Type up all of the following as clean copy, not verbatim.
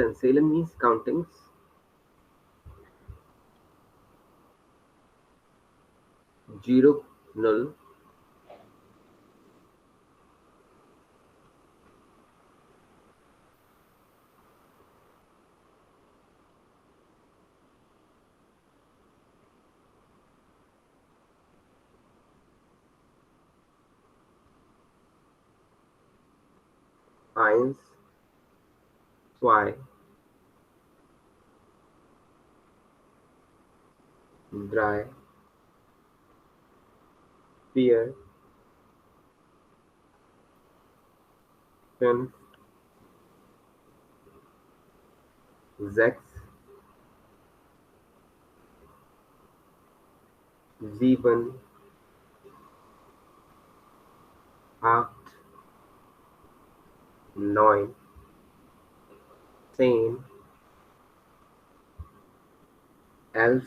Salen. Salen means countings. Zero, null. Eins, zwei, drei, vier, fünf, sechs, sieben, acht, neun, 10, 11,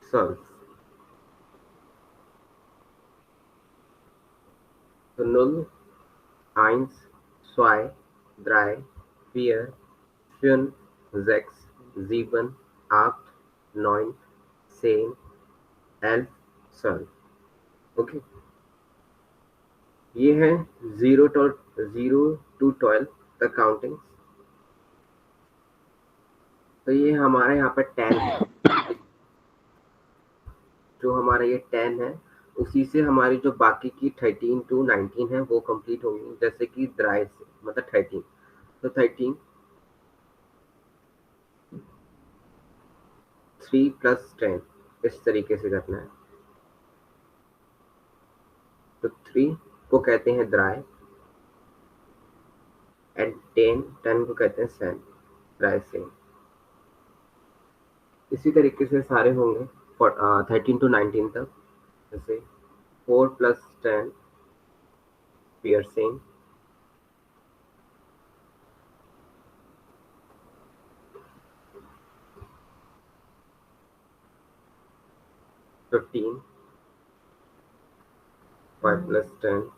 12. So 0, 1, 2, 3, 4, 5, 6, 7, 8, 9, 10, 11, 12. Okay, ये है 0 to 12 तक counting. तो ये हमारे यहाँ पर 10 है, जो हमारा ये 10 है उसी से हमारी जो बाकी की 13 to 19 है वो कंप्लीट होंगी। जैसे कि द्राय से मतलब 13, तो 13 3 + 10 इस तरीके से करना है। तो 3 को कहते हैं द्राय एंड 10 को कहते हैं सैन, द्राय सेन। इसी तरीके से सारे होंगे 13 to 19 तक। जैसे 4 + 10 piercing, 15 5 + 10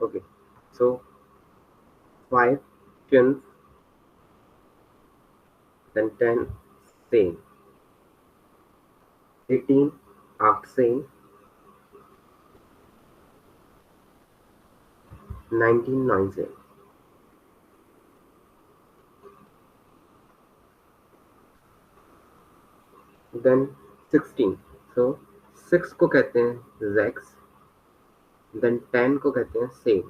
okay, so 5 Fünf, then 10 Zehn, 18 18, 19 19, then 16, so 6 को कहते हैं Zex, then 10 को कहते हैं Same,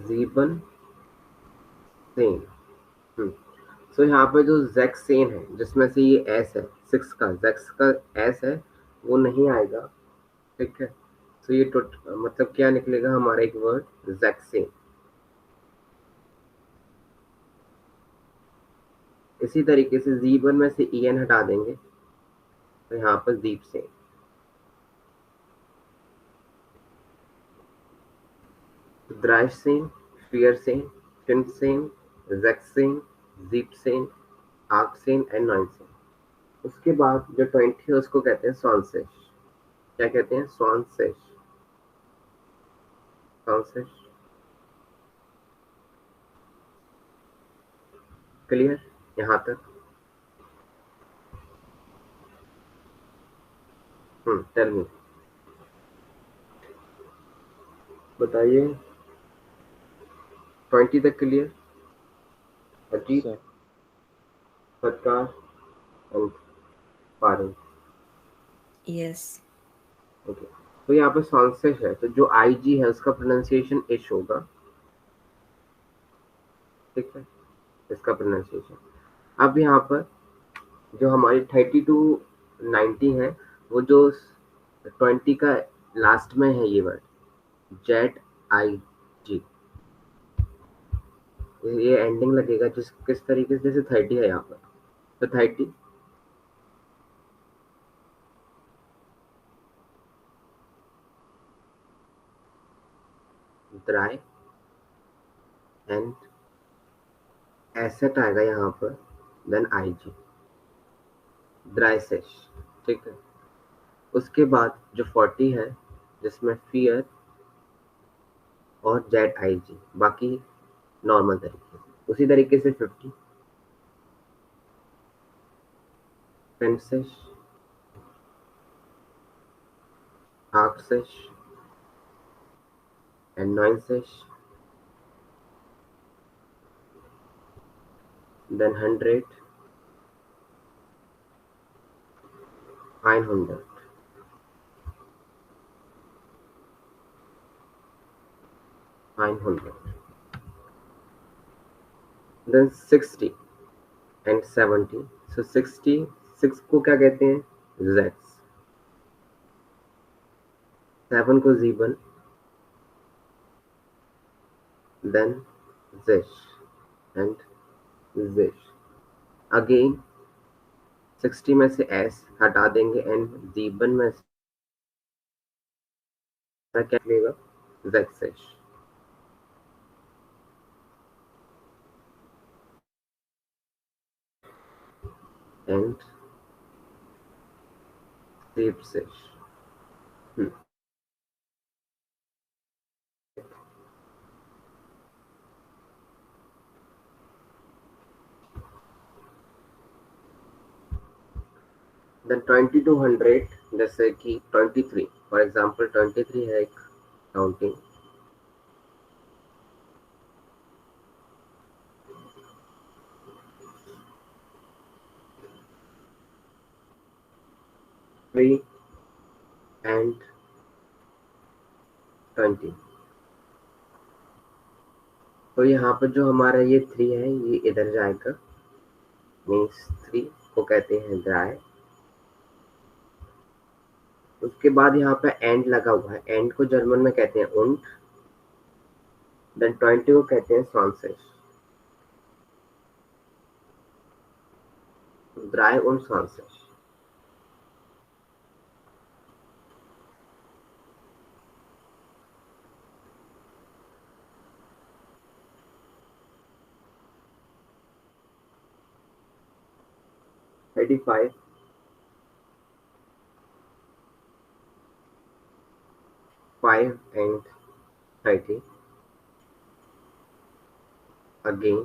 Sieben Same। सो यहाँ पे जो Zex Same है जिसमें से ये S है 6 का, Zex का S है वो नहीं आएगा, ठीक है। तो ये मतलब क्या निकलेगा हमारा एक वर्ड Zex Same। इसी तरीके से Sieben में से en हटा देंगे तो यहाँ पर दीप से द्राइसेन, फियरसेन, फिनसेन, जैक्सेन, जीपसेन, आर्कसेन एंड नॉइनसेन। उसके बाद जो 20 है उसको कहते हैं सॉन्सेश। क्या कहते हैं? सॉन्सेश, सॉन्सेश। क्लियर यहाँ तक? टेल मी, बताइए। 20 तक clear? Ajit, Satkar and Parul. Yes. Okay, तो यहाँ पे सॉन्सेश है तो जो IG है उसका प्रोनाउंसिएशन इश होगा, ठीक है, इसका प्रोनाउंसिएशन। अब यहाँ पर जो हमारी 30 to 90 है वो जो 20 का लास्ट में है ये वर्ड ZIG, ये एंडिंग लगेगा जिस किस तरीके से, जैसे 30 है यहाँ पर, तो 30 ड्राई एंड एसेट आएगा यहाँ पर, देन IG ड्राई सेश, ठीक है। उसके बाद जो 40 है जिसमें फियर और ZIG, बाकी नॉर्मल तरीके से। उसी तरीके से 50 पेंसेश, आर्कसेश एंड नॉइनसेश, देन 100 900 900, देन 60 एंड 70। सो 66 को क्या कहते हैं, जेक्स, 7 को जीबन, then Jaish and Jaish. Again 60 में से एस हटा देंगे एंड जीबन में से क्या लेगा, जेक्सेश। एंड सेश। देन 20 to 100, जैसे कि 23 फॉर एग्जांपल 23 है एक काउंटिंग, थ्री एंड 20। तो यहाँ पर जो हमारा ये 3 है ये इधर जाएगा, मीन्स 3 को कहते हैं ड्राई। उसके बाद यहाँ पे एंड लगा हुआ है, एंड को जर्मन में कहते हैं उंट, देन 20 को कहते हैं स्वानसेश, ड्राई उंट स्वानसेश। थर्टी फाइव, 5 एंड 30, अगेन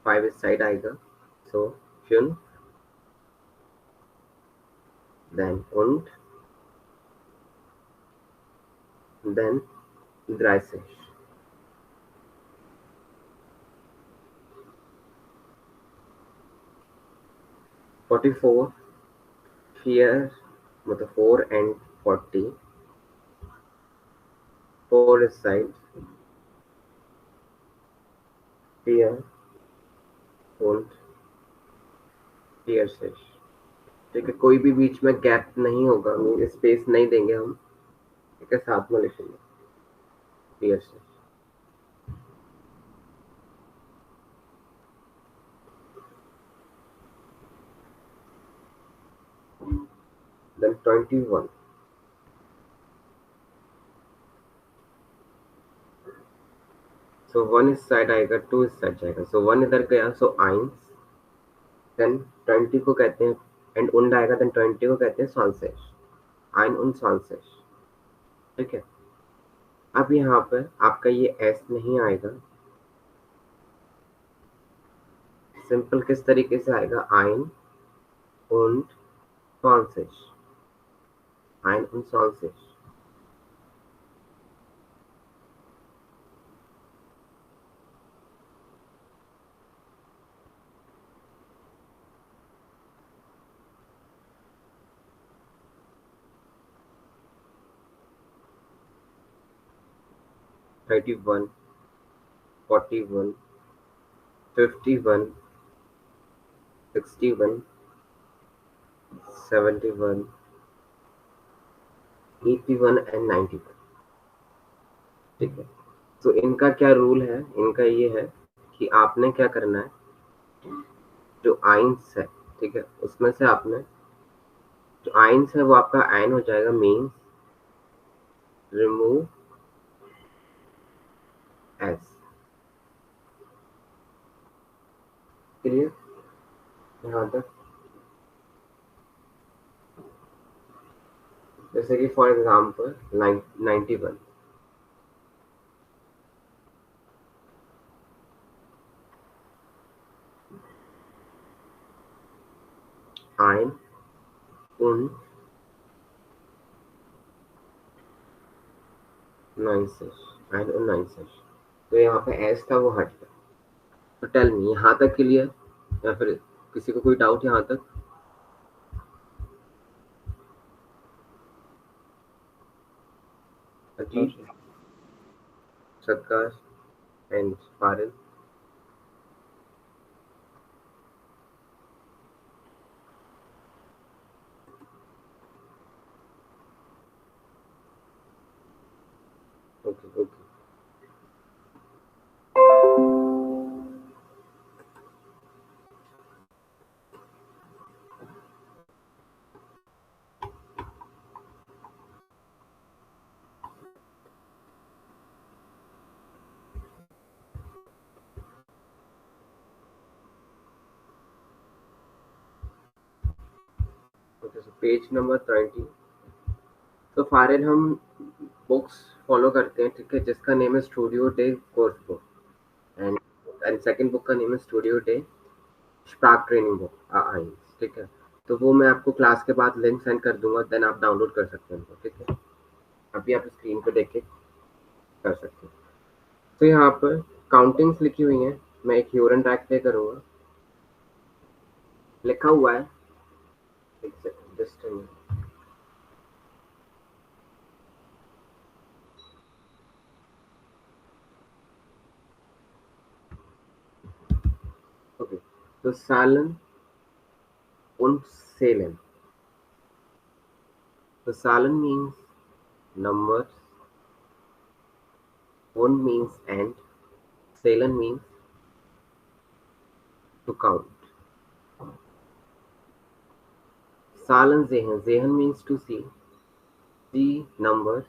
5 इस साइड आएगा, सो फ्यून, देन उंट, देन ड्राई सेश। फोर्टी फोर, फियर मतलब 4 एंड 40, 4 इस साइड, फियर उंट, फियर सेश, ठीक है। कोई भी बीच में गैप नहीं होगा, मीन स्पेस नहीं देंगे हम, ठीक है, साथ में लिखेंगे फियर सेश। देन 21, सो 1 इस साइड आएगा, 2 इस साइड जाएगा, सो 1 इधर गया, सो आइंस, देन 20 को कहते हैं एंड उंड आएगा, देन 20 को कहते हैं स्वानसेश, आइन उन स्वानसेश, ठीक है। अब यहाँ पर आपका ये एस नहीं आएगा, सिंपल किस तरीके से आएगा, आइन उंड स्वानसेश, आइन उन स्वानसेश। थर्टी वन, 41, 51, 61, 71, 81 एंड 91, ठीक है। तो इनका क्या रूल है, इनका ये है कि आपने क्या करना है, जो आइंस है, ठीक है, उसमें से आपने जो आइंस है वो आपका आयन हो जाएगा, मीन्स रिमूव एस। क्लियर यहाँ तक? जैसे कि फॉर एग्जाम्पल 91, ein und 90, तो यहाँ पे एस था वो हट गया। तो टेल मी, यहाँ तक क्लियर या फिर किसी को कोई डाउट यहाँ तक? Ajit, Satkar and Faril. Okay okay. Okay, so page number 20। तो फारिल हम बुक्स फॉलो करते हैं, ठीक है, जिसका नेम है studio day course book, and second book का नेम है studio day spark training book ions, ठीक है। तो वो मैं आपको क्लास के बाद लिंक सेंड कर दूंगा, देन आप डाउनलोड कर सकते हैं उनको, ठीक है। अभी आप स्क्रीन पे देख के कर सकते हैं। तो यहाँ पर काउंटिंग्स लिखी हुई हैं, मैं एक ह्यूरन ट्रैक प्ले करूँगा, लिखा हुआ है, एक सेकंड जस्ट। ओके, तो सालन und Zählen. So Zahlen means numbers, und means and, Zählen means to count. Zahlen sehen, sehen means to see numbers।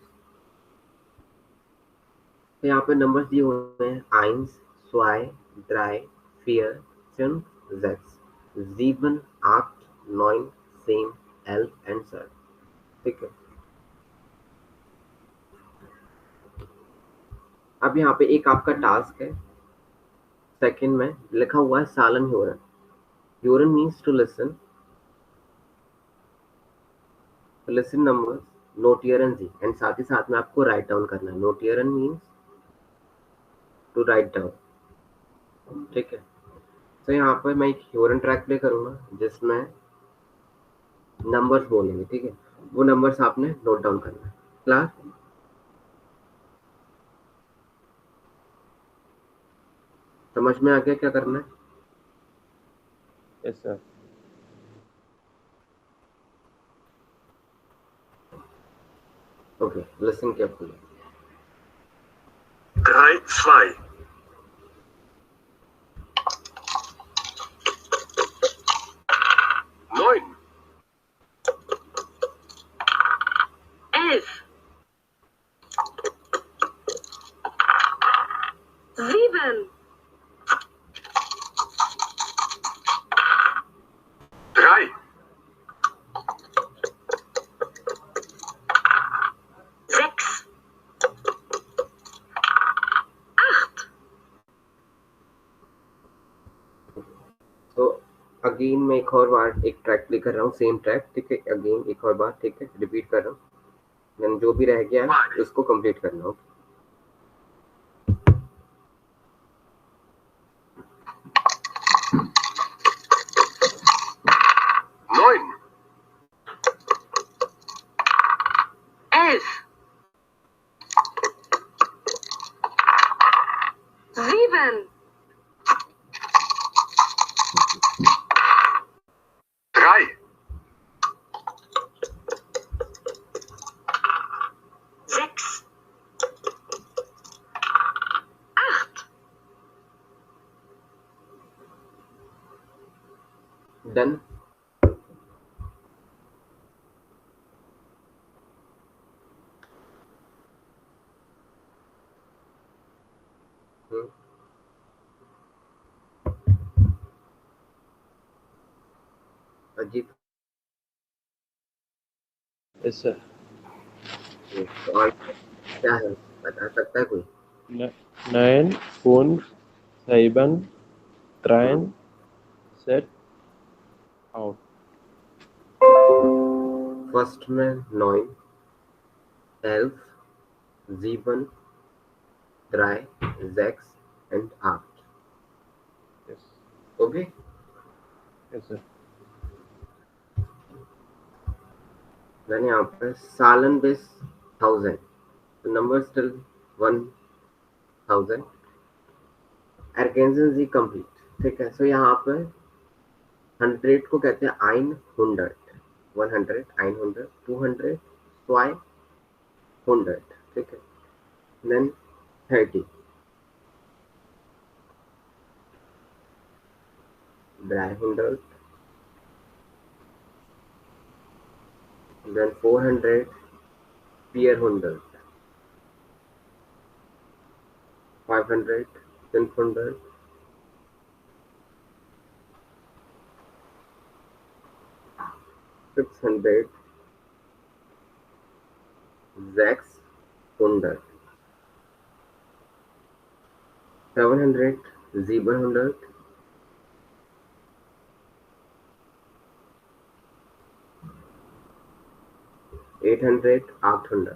तो यहाँ पे नंबर्स दिए हुए हैं 1, 2, 3, 4, 5, 6, 7, 8, 9, 10, 11 एंड 12, ठीक है। अब यहाँ पे एक आपका टास्क है, सेकंड में लिखा हुआ है सालन ह्यूरन। ह्यूरन means to listen, listen numbers, नोट ईयर एंड जी, एंड साथ ही साथ में आपको राइट डाउन करना है। नोट ईयर मीन्स टू राइट डाउन, ठीक है। तो यहाँ पर मैं एक ह्यूरन ट्रैक प्ले करूंगा जिसमें नंबर्स बोलेंगे, ठीक है। वो नंबर्स आपने नोट डाउन करना है। क्लास समझ में आ गया क्या करना है? Yes sir. Okay, listen carefully. 3, 2, 9, 11, 7, 3, 6, 8, तो अगेन मैं एक और बार एक ट्रैक प्ले कर रहा हूँ, सेम ट्रैक, ठीक है। अगेन एक और बार, ठीक है, रिपीट कर रहा हूँ, देन जो भी रह गया है उसको कंप्लीट करना। Okay, 9, 11, 7, 3, 6, 8, done. Ajit Yes, sir. तो आंसर क्या है, बता सकता है कोई? 9, 5, 7, 3, set, out. फर्स्ट में 9, 11, 7, 3, 6 and 8. Yes. Okay. Yes, sir. Then यहाँ पे सालन बेस 1000, नंबर स्टिल 1000, एर्गेंजन जी कंप्लीट, ठीक है। सो यहाँ पे 100 को कहते हैं आइन 100, 100 आइन 100, 200 स्वाई 100, ठीक है। देन 30 ड्राई 100, then 400 pier 100, 500 synth 100, 600 Zax 100, 700 Zebra 100, 800 Arc 100,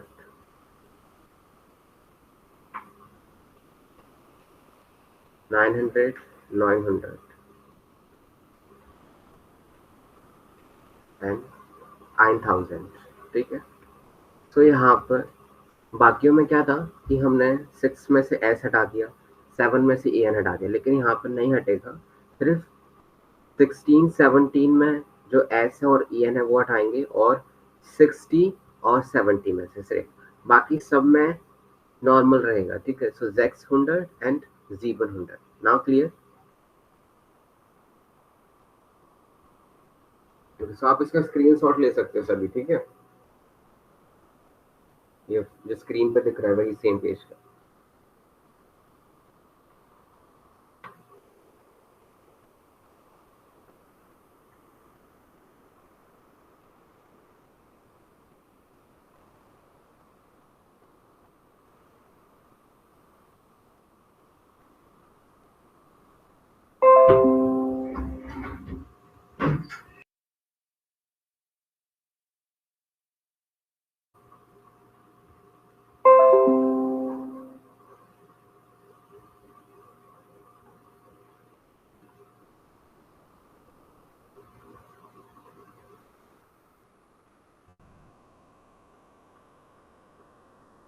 900 900 and 9000, ठीक है। तो यहाँ पर बाकियों में क्या था कि हमने 6 में से एस हटा दिया, 7 में से एन हटा दिया, लेकिन यहाँ पर नहीं हटेगा। सिर्फ 16 17 में जो एस है और एन है वो हटाएंगे, और 60 और 70 में से सिर्फ, बाकी सब में नॉर्मल रहेगा, ठीक है। सो जेक्स 100 एंड जीबन 100। Now clear? सो आप इसका स्क्रीनशॉट ले सकते हो सभी, ठीक है। ये जो स्क्रीन पे दिख रहा है वही सेम पेज का।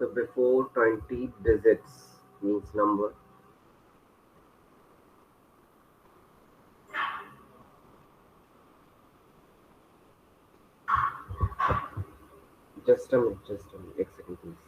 So before 20 digits means number. Just a minute, एक second please.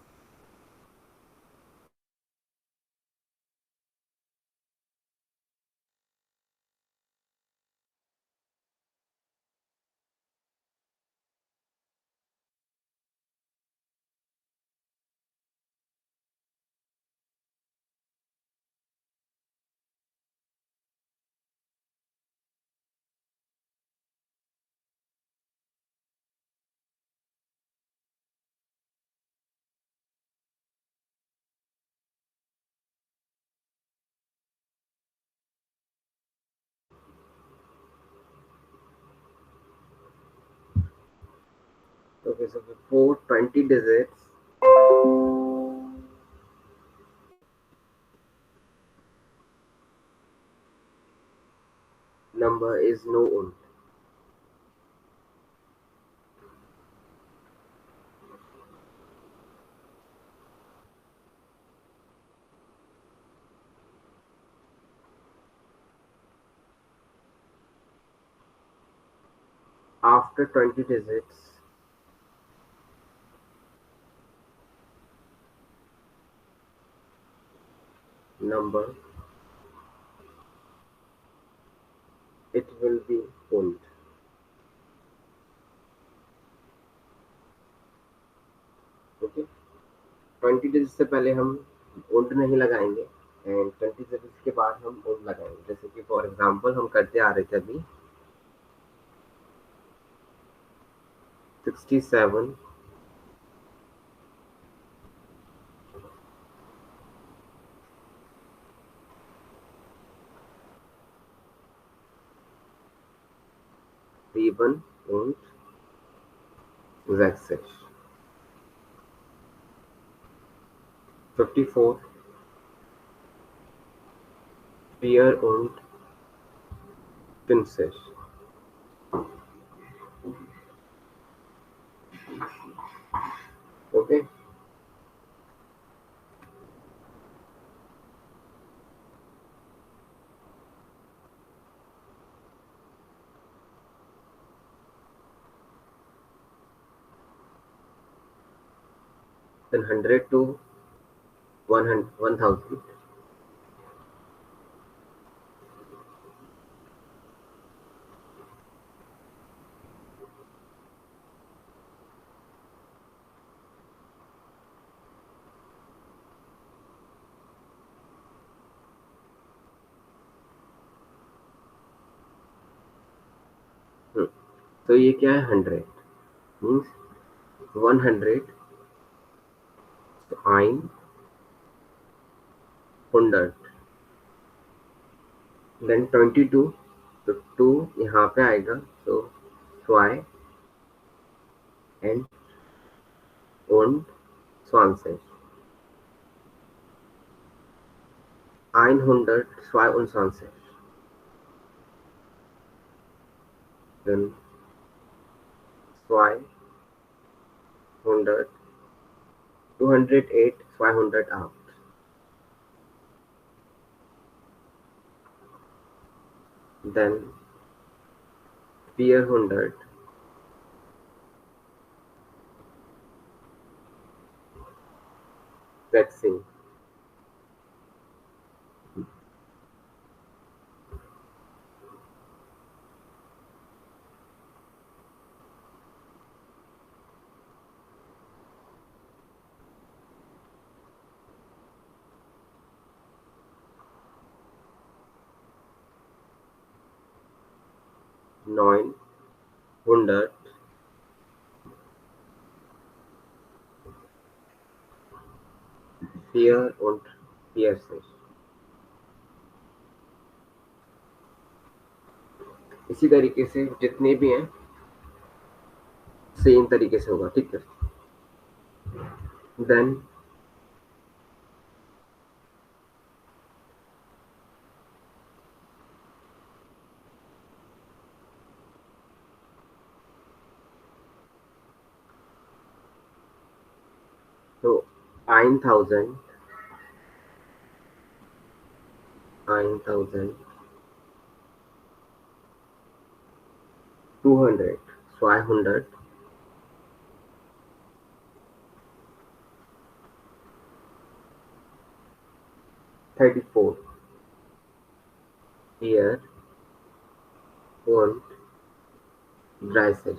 Okay, so before 20 digits, number is no und. After 20 digits, number, it will be und. Okay, 20 digits से पहले हम und नहीं लगाएंगे, एंड 20 digits के बाद हम und लगाएंगे। जैसे कि फॉर एग्जांपल हम करते आ रहे थे अभी 67, 7 und 60. 54, 4 und 50. Okay. Then 100 to 100, 1000. तो ये क्या है 100 मीन्स 100 तो 100 देन 22 तो 2 यहाँ पे आएगा तो 2 and und 20 122 then 200 208 200 out then 400 vaccine nine hundred vier und 40 इसी तरीके से जितने भी हैं सेम तरीके से होगा ठीक है देन तो 1000 200 500 34 here und 30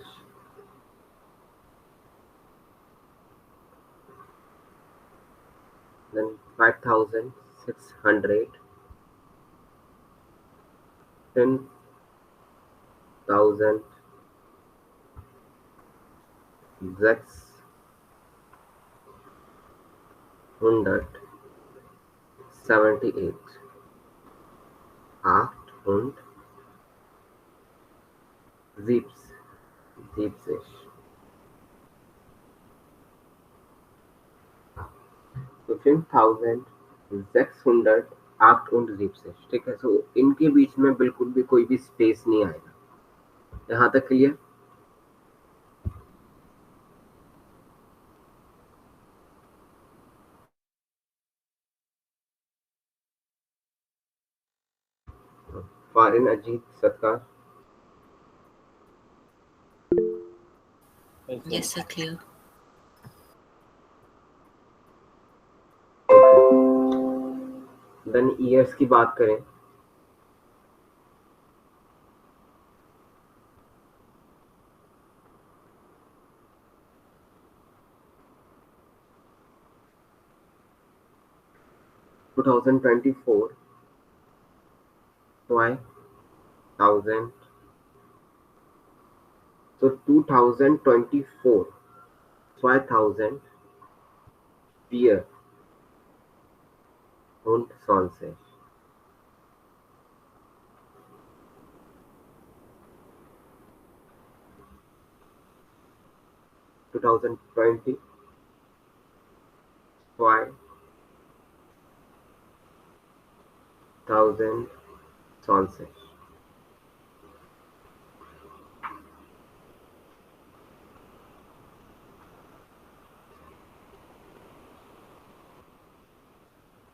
then 5600 10,000 678 8 und 70 तो 5608 und 70 ठीक है सो इनके बीच में बिल्कुल भी कोई भी स्पेस नहीं आएगा यहाँ तक क्लियर फारिन अजीत सत्कार Yes, sir, clear. Then years की बात करें to 2024 12,000 So 2024, 2000 Bier und Sonse. Two thousand 2000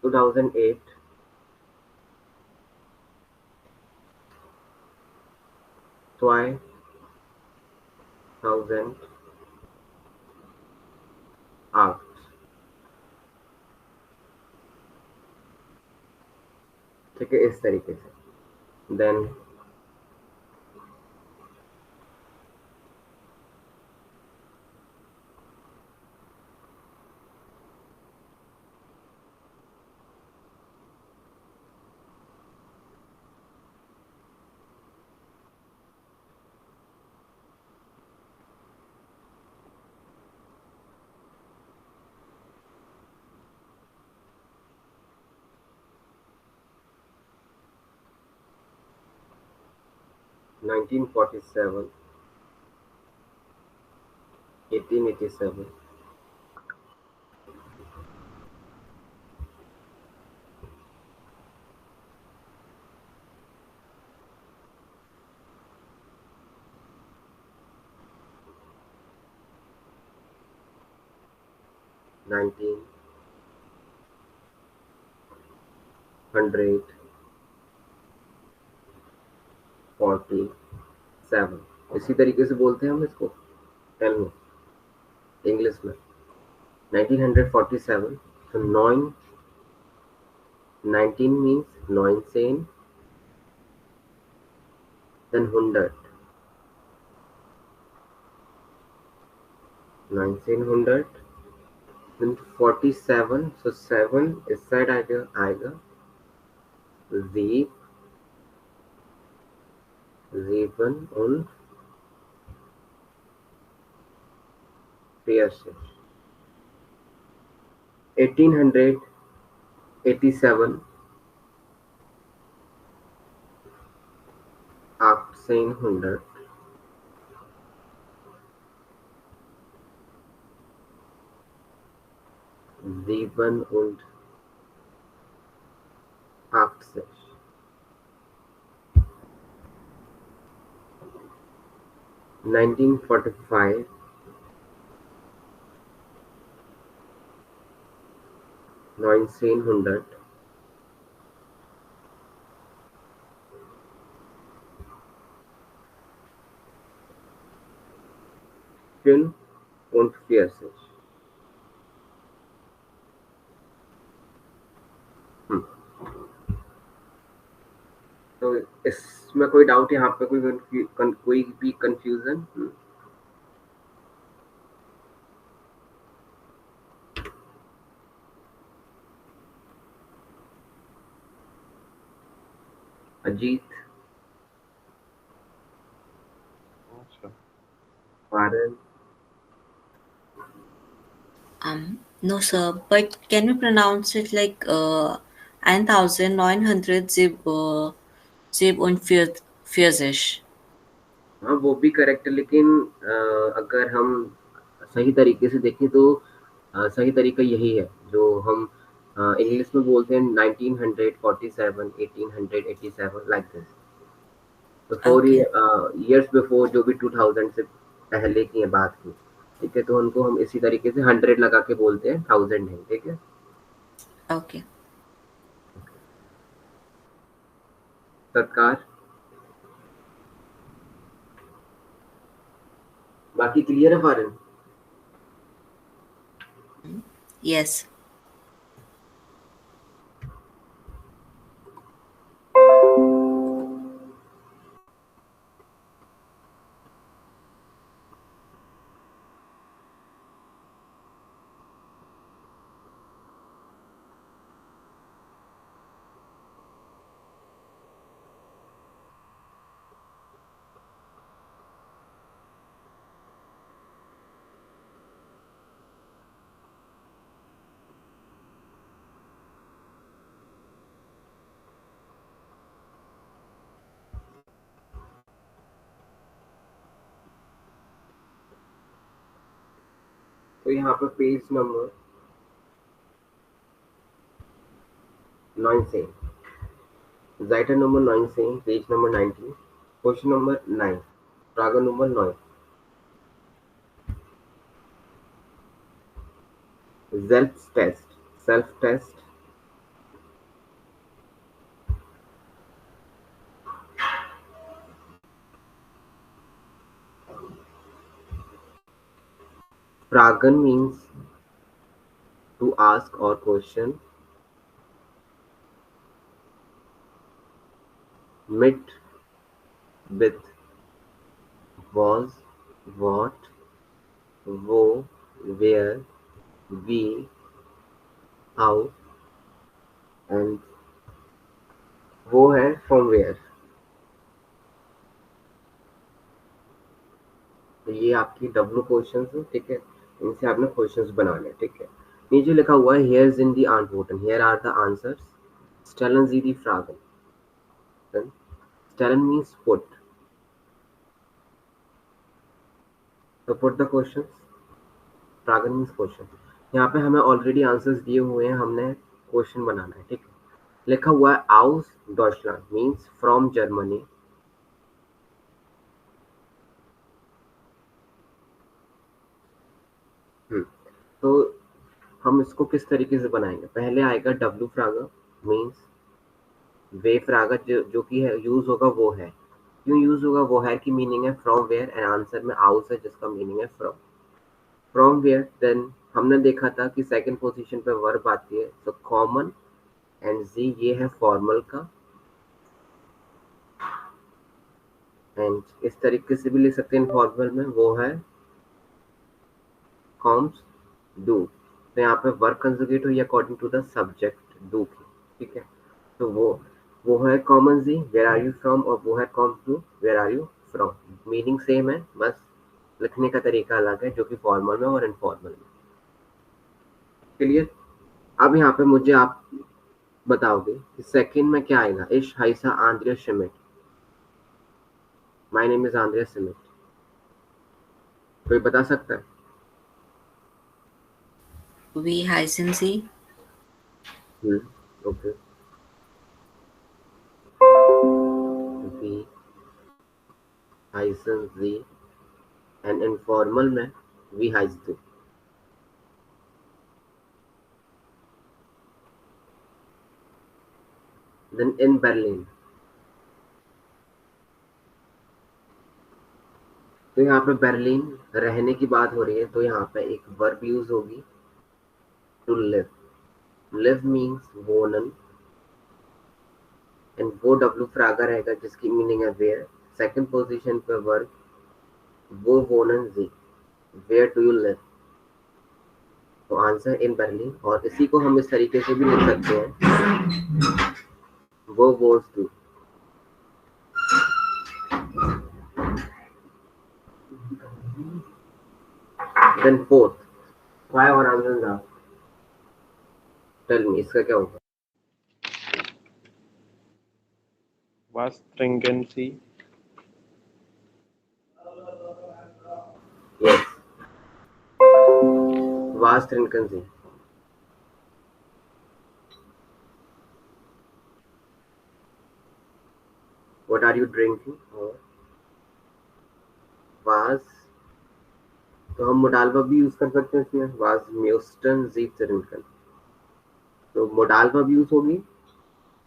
2008 2008 ठीक है, इस तरीके से। देन 1947 1887 1947, इसी तरीके से बोलते हैं हम इसको। टेल में इंग्लिश में 1947, so 19 means 19, then 100, 1900, then 47, so 7 इस साइड आएगा Sieb, 7 und 40, 1887 1800 7 und 80, 1945 1900 45, तो इसमें कोई डाउट, यहाँ पे कोई भी कंफ्यूजन? अजीत, अच्छा, Pardon? No, sir. But can we pronounce it like 1940? हाँ, वो भी करेक्ट है, लेकिन अगर हम सही तरीके से देखें तो सही तरीका यही है जो हम इंग्लिश में बोलते हैं 1947 1887 लाइक दिस। तो 4 Okay. इयर्स बिफोर, जो भी 2000 से पहले की है बात की, ठीक है, तो उनको हम इसी तरीके से 100 लगा के बोलते हैं, 1000 नहीं, ठीक है। Okay. सत्कार, बाकी क्लियर है फारन? Yes. तो यहाँ पे पेज नंबर 9 से, Seite Nummer 19, page number 19, question number 9, Frage Nummer 9. Selbsttest, Self-Test. Fragen means to ask or question. Mit, with, was, what, wo, where, wie, how, and वो है from where. तो ये आपकी W क्वेश्चंस है, ठीक है, इनसे आपने क्वेश्चंस बनाने, ठीक है. नीचे लिखा हुआ है here sind die Antworten, here are the answers, stellen Sie die Fragen. Then stellen means put, so put the questions. Fragen means question. यहाँ पे हमें ऑलरेडी आंसर्स दिए हुए हैं, हमने क्वेश्चन बनाना है, ठीक है. लिखा हुआ है aus Deutschland means from Germany. तो हम इसको किस तरीके से बनाएंगे. पहले आएगा W फ्रागा मीन्स वे फ्रागा जो कि है यूज होगा वो है. क्यों यूज होगा वो है की मीनिंग है फ्रॉम वेयर एंड आंसर में आउस है जिसका मीनिंग है फ्रॉम वेयर. देन हमने देखा था कि सेकंड पोजीशन पे वर्ब आती है, तो कॉमन एंड जी ये है फॉर्मल का. एंड इस तरीके से भी लिख सकते हैं इनफॉर्मल में, वो है कॉम्स डू. तो यहाँ पे वर्ब कंजुगेट हुई अकॉर्डिंग टू द सब्जेक्ट डू की, ठीक है. तो वो है कॉमन जी वेयर आर यू फ्रॉम, और वो है कॉम्स डू where are you from. Meaning same है, बस लिखने का तरीका अलग है, जो कि फॉर्मल में और इनफॉर्मल में. क्लियर. अब यहाँ पे मुझे आप बताओगे कि सेकंड में क्या आएगा. इश हाइसा Andrea Schmidt, my name is Andrea Schmidt. कोई बता सकता है. Wie heißen Sie? ओके. वी हाइसन जी एंड इनफॉर्मल में वी हाइस दू. Then in Berlin. तो यहाँ पे बर्लिन रहने की बात हो रही है, तो यहाँ पे एक वर्ब यूज होगी टू लिव. लिव मीन्स वोनन एंड वो W फ्रागा रहेगा जिसकी मीनिंग है वेयर. सेकंड पोजीशन पे वर्ब वो वोनन जी, वेयर डू यू लिव. तो आंसर इन बर्लिन. और इसी को हम इस तरीके से भी लिख सकते हैं वो वोज टू. देन फोर्थ वाई और आंसर था. टेल मी इसका क्या होगा. Was trinken Sie? यस, वाज ट्रिंकन जी. What are you drinking. और वाज, तो हम मोडाल वर्ब भी यूज कर सकते हैं इसमें. वाज म्यूस्टन जी ट्रिंकन. तो मोडाल वर्ब यूज होगी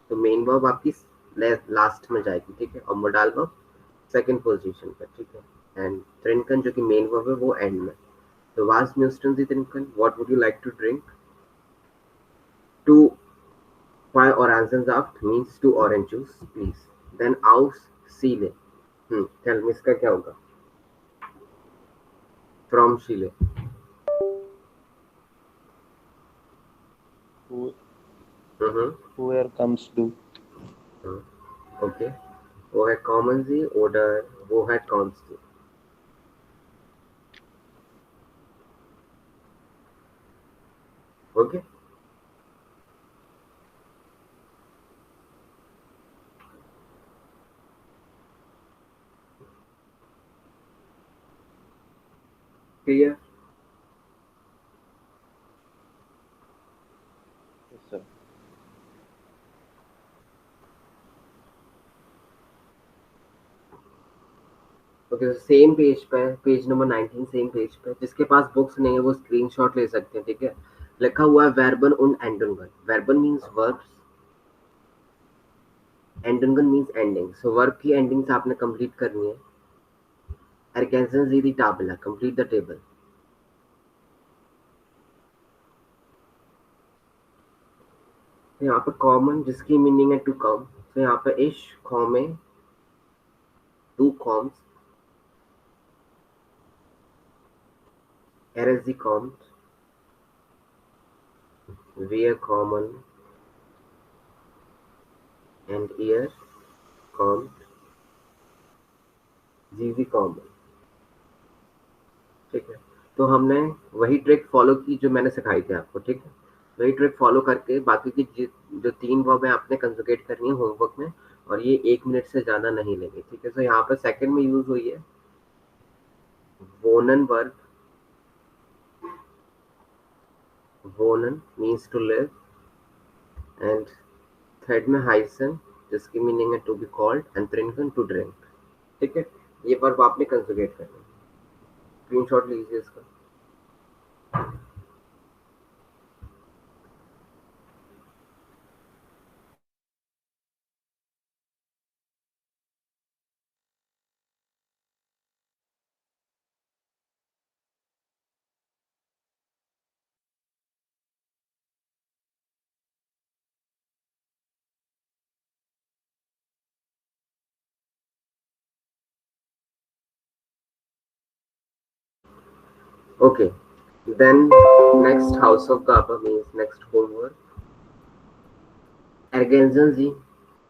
तो मेन वर्ब आपकी लास्ट में जाएगी, ठीक है, और मोडाल वर्ब सेकंड पोजीशन पर, ठीक है. एंड ट्रिंकन जो कि मेन वर्ब है वो एंड में. तो वाज म्यूस्टन जी ट्रिंकन, what would you like to drink. टू फाई और आंसर आफ्ट means to orange juice please. Then आउस सीले. टेल मी इसका क्या होगा. फ्रॉम शीले. Who, hmm. where comes to? Okay. वो है कॉमन जी ऑर्डर, वो है कॉन्स्ट. Okay. Clear. sir. Okay, same page पे, पेज नंबर 19, सेम पेज पे, जिसके पास बुक्स नहीं है वो स्क्रीनशॉट ले सकते हैं, ठीक है। लिखा हुआ है वर्बन उन एंडुंगन। वर्बन मींस वर्ब्स, एंडुंगन मींस एंडिंग। सो वर्ब की एंडिंग्स आपने कंप्लीट करनी है। ergänzen Sie die Tabella, complete the table। तो यहाँ पे कॉमन जिसकी मीनिंग है टू कम, तो यहाँ पे इश कॉमे, टू कॉम्स, RSG कॉम्स, wear common, and ear कॉम्स, GV कॉमन, ठीक है। तो हमने वही ट्रिक फॉलो की जो मैंने सिखाई थी आपको, ठीक है। वही ट्रिक फॉलो करके बाकी की जो 3 वर्ब है आपने कंजुगेट करनी है होमवर्क में, और ये 1 मिनट से ज़्यादा नहीं लेंगे, ठीक है। तो यहाँ पर सेकंड में यूज हुई है wonen verb. wonen means to live, and third में हाइसन जिसकी मीनिंग है to be called, and trinken to drink, ठीक है। ये वर्ब आपने कंजुगेट करना है। स्क्रीनशॉट लीजिए इसका। Okay, then next house of Gaba means next homework. Ergänzen Sie.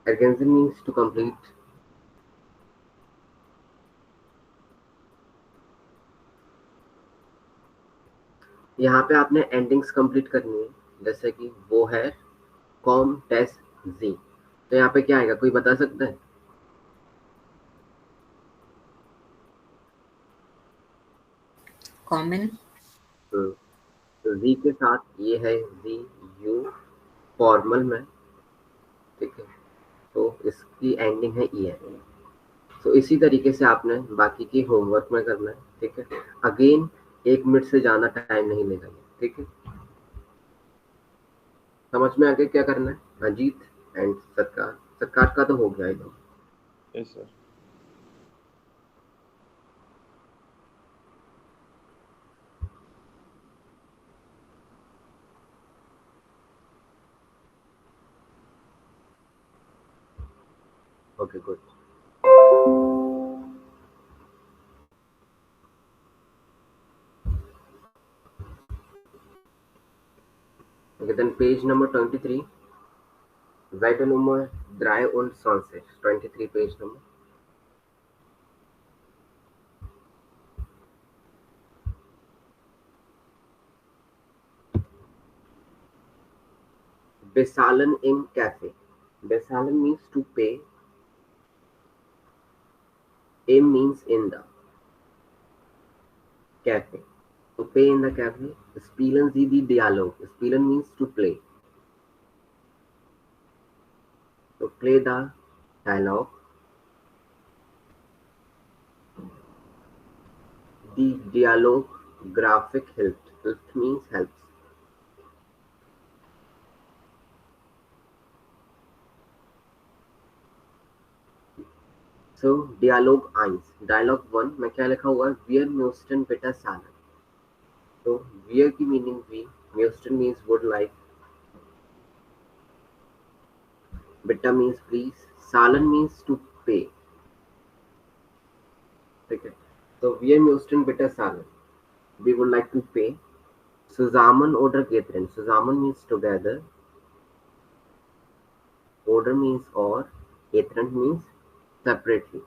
Ergänzen means to complete. यहाँ पे आपने एंडिंग्स कंप्लीट करनी है, जैसे कि वो है कॉम टेस्ट जी। तो यहाँ पे क्या आएगा, कोई बता सकता है? कॉमन। तो जी के साथ ये है जी यू फॉर्मल में, ठीक है। तो इसकी एंडिंग है ई है। तो इसी तरीके से आपने बाकी की होमवर्क में करना है, ठीक है। अगेन 1 मिनट से ज़्यादा टाइम नहीं लेगा ये, ठीक है। समझ में आगे क्या करना है? अजीत एंड सरकार। सरकार का तो हो गया एकदम। Yes, sir. Okay, good. Okay, then page number 23. Seite Nummer 23, 23 page number. Bezahlen im Cafe. Bezahlen means to pay. Im means in the cafe. To pay in the cafe. Spielen Sie die Dialog. Spielen means to play. To play the dialogue. The dialogue graphic helped. Helped means helps. So dialogue 1, dialogue 1 में क्या लिखा हुआ है? Wir müssten bitte zahlen. तो wir की meaning भी, müssten means would like, bitte means please, zahlen means to pay, ठीक है। तो wir müssten bitte zahlen, we would like to pay. Zusammen oder getrennt. Zusammen means together, oder means or, getrennt means separately.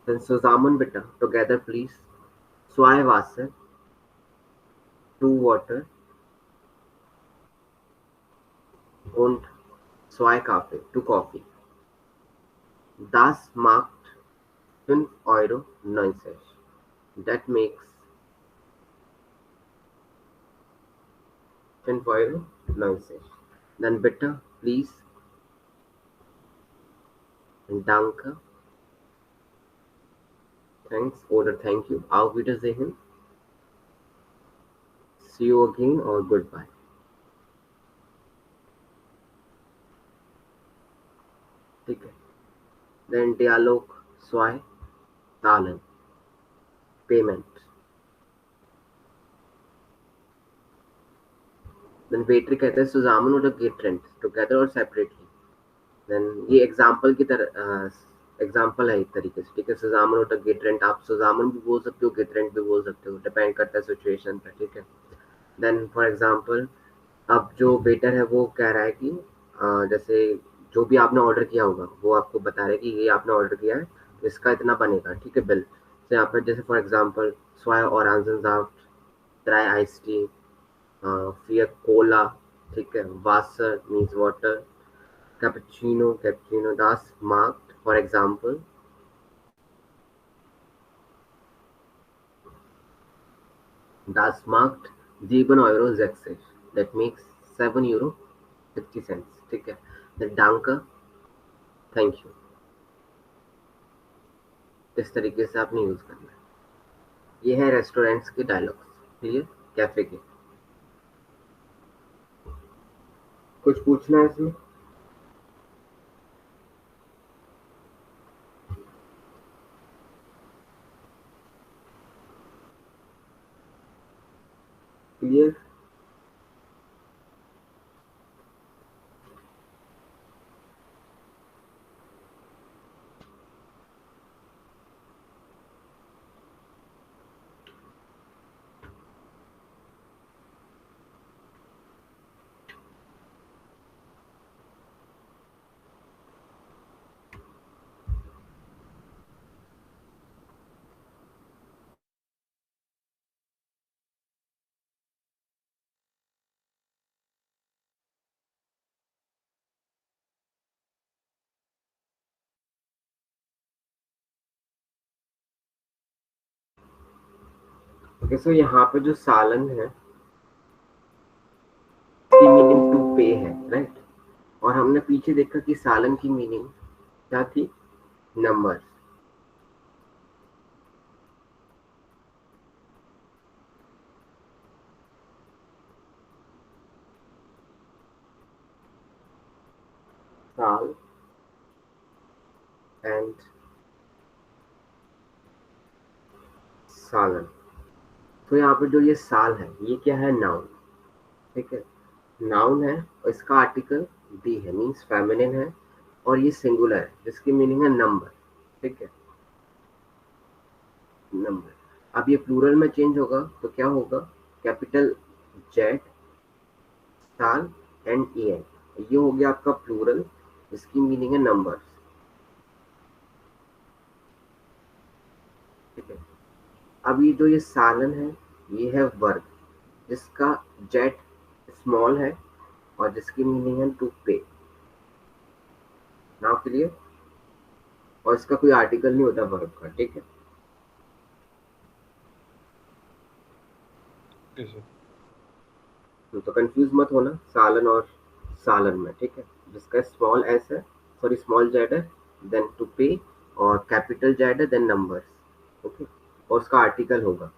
Then zusammen bitte, together please. Zwei Wasser, 2 water, und 2 Kaffee, 2 coffee. Das macht 5,09 Euro. that makes 10,90. Dann bitte, please, danke, thanks oder thank you. Auf Wiedersehen, see you again or goodbye. ठीक है. Then dialogue zwei Zahlen, payment. Then waiter कहता है zusammen oder getrennt, together or separately. Then ये example की तरह example है एक तरीके से. ठीक है. सुजामन और गेटरेंट, आप सुजामन भी बोल सकते हो, गेटरेंट भी बोल सकते हो, डिपेंड करता है सिचुएशन पे. ठीक है. देन फॉर एग्जाम्पल, अब जो वेटर है वो कह रहा है कि जैसे जो भी आपने ऑर्डर किया होगा वो आपको बता रहा है कि ये आपने ऑर्डर किया है, इसका इतना बनेगा. ठीक है. बिल. तो यहाँ पर जैसे फॉर एग्जाम्पल स्वाय और ड्राई आइस टी, फिर कोला. ठीक है. वासर means water, cappuccino, das marked, for example, das marked 7,60, that makes 7 euro 60 cents. ठीक है. The danke, thank you. इस तरीके से आपने यूज करना है. ये है रेस्टोरेंट्स के डायलॉग्स. क्लियर. कैफे के. कुछ पूछना है इसमें? क्लियर. ओके. सो यहाँ पे जो सालन है इसकी मीनिंग टू पे है, राइट. और हमने पीछे देखा कि सालन की मीनिंग क्या थी? नंबर. साल एंड सालन. तो यहाँ पे जो ये साल है ये क्या है? नाउन. ठीक है. नाउन है और इसका आर्टिकल दी है, मीन्स फेमिनिन है, और ये सिंगुलर है जिसकी मीनिंग है नंबर. ठीक है. नंबर. अब ये प्लूरल में चेंज होगा तो क्या होगा? कैपिटल जेड साल एंड एन, ये हो गया आपका प्लूरल जिसकी मीनिंग है नंबर्स. ठीक है. अब ये जो ये सालन है ये है वर्ब जिसका जेड स्मॉल है और जिसकी मीनिंग है टू पे. Now clear. और इसका कोई आर्टिकल नहीं होता वर्ब का. ठीक है. तो कंफ्यूज मत होना सालन और सालन में. ठीक है. जिसका स्मॉल एस है, सॉरी स्मॉल जेड है, देन टू पे, और कैपिटल जेड है, देन नंबर्स. ओके. और उसका आर्टिकल होगा.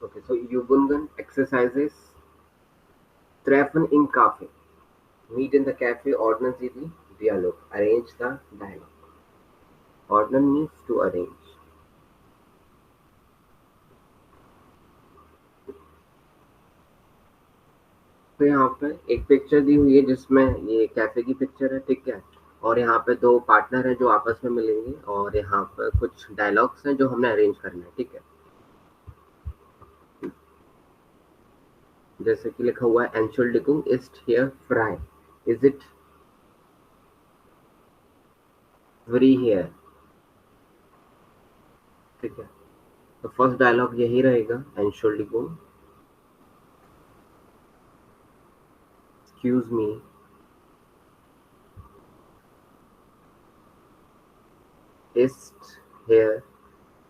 Okay, so Übungen, exercises. Treffen im Café. Meet in the cafe, ordnen Sie die Dialog. Arrange the dialogue. Ordnen means to arrange. तो यहाँ पे एक पिक्चर दी हुई है जिसमें ये कैफे की पिक्चर है. ठीक है. और यहाँ पे दो पार्टनर हैं जो आपस में मिलेंगे, और यहाँ पे कुछ डायलॉग्स हैं जो हमने अरेंज करने हैं. ठीक है. जैसे कि लिखा हुआ है Entschuldigung, ist hier frei. Is it free here? ठीक है. तो फर्स्ट डायलॉग यही रहेगा Entschuldigung. एक्सक्यूज मी, इस्ट हेयर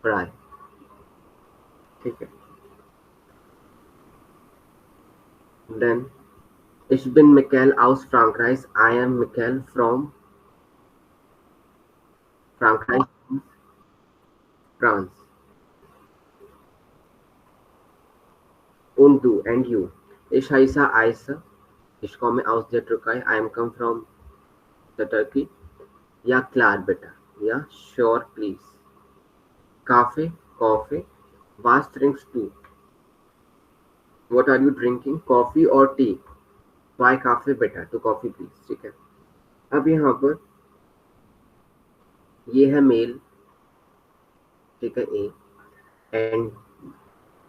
फ्राई। ठीक है। Then Ich bin Michael aus Frankreich. I am Michael from Frankreich, France. Und du and you. Ich heiße Aisa. Ich komme aus der Türkei. I am come from the Turkey. Ja, klar, bitte. Ja, sure, please. Kaffee, coffee. Was trinkst du? What are you drinking? Coffee or tea? Why coffee better? To coffee, please. ठीक है। अब यहाँ पर ये है mail, ठीक है, ए, and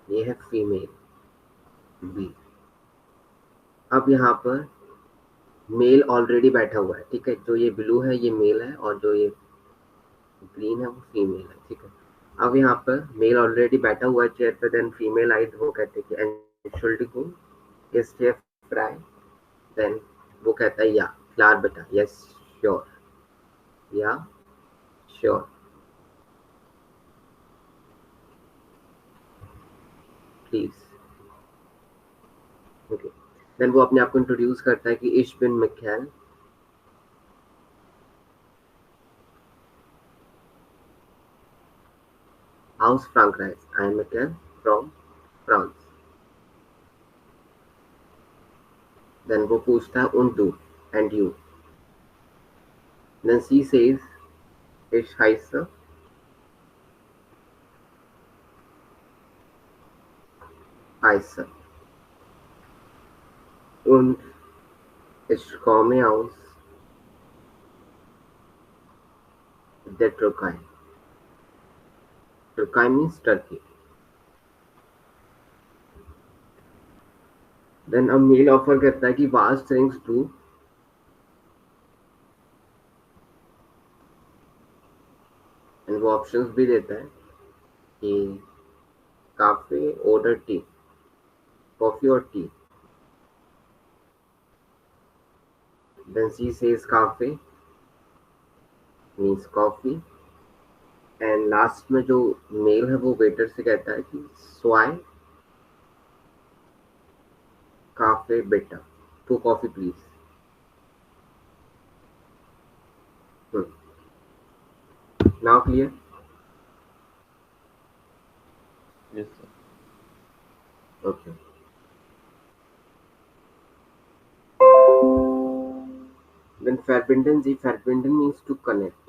ये है फीमेल, बी। अब यहाँ पर मेल ऑलरेडी बैठा हुआ है, ठीक है। जो ये ब्लू है ये मेल है और जो ये ग्रीन है वो फीमेल है, ठीक है। अब यहाँ पर मेल ऑलरेडी बैठा हुआ है चेयर पे, देन फीमेल आई, वो कहते हैं कि एंशुल्डिगुंग इज चेयर फ्राई। देन वो कहता है या क्लार बेटा, यस श्योर, या श्योर, प्लीज। ओके। देन वो अपने आप को इंट्रोड्यूस करता है कि इश बिन मिखाइल हाउस फ्रांकराइज, I am Mikhail from France. Then वो पूछता है उन डू एंड यू। देन सी सेज इश हाइसर heiße und ich komme aus der Türkei. Türkei means Turkey. Then a male offer करता है कि vast things do and वो options भी देता है कि cafe, order tea, coffee or tea. Then she says coffee means coffee. And last में जो मेल है वो वेटर से कहता है कि स्वाई काफे बेटा, two coffee please. Now clear? Yes, sir. Okay. Then verbinden Sie, verbinden means to connect.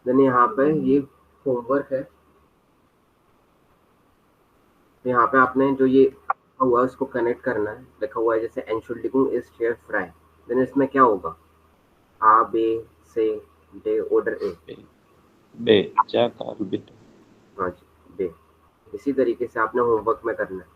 Then यहाँ पे ये होमवर्क है, यहाँ पे आपने जो ये लिखा हुआ है उसको कनेक्ट करना है। लिखा हुआ है जैसे एंशुल्डिगुंग इज शेयर फ्राई, देन इसमें क्या होगा? आ बे से डे ऑर्डर ए, बे जा कार बिट। हाँ जी, बे। इसी तरीके से आपने होमवर्क में करना है।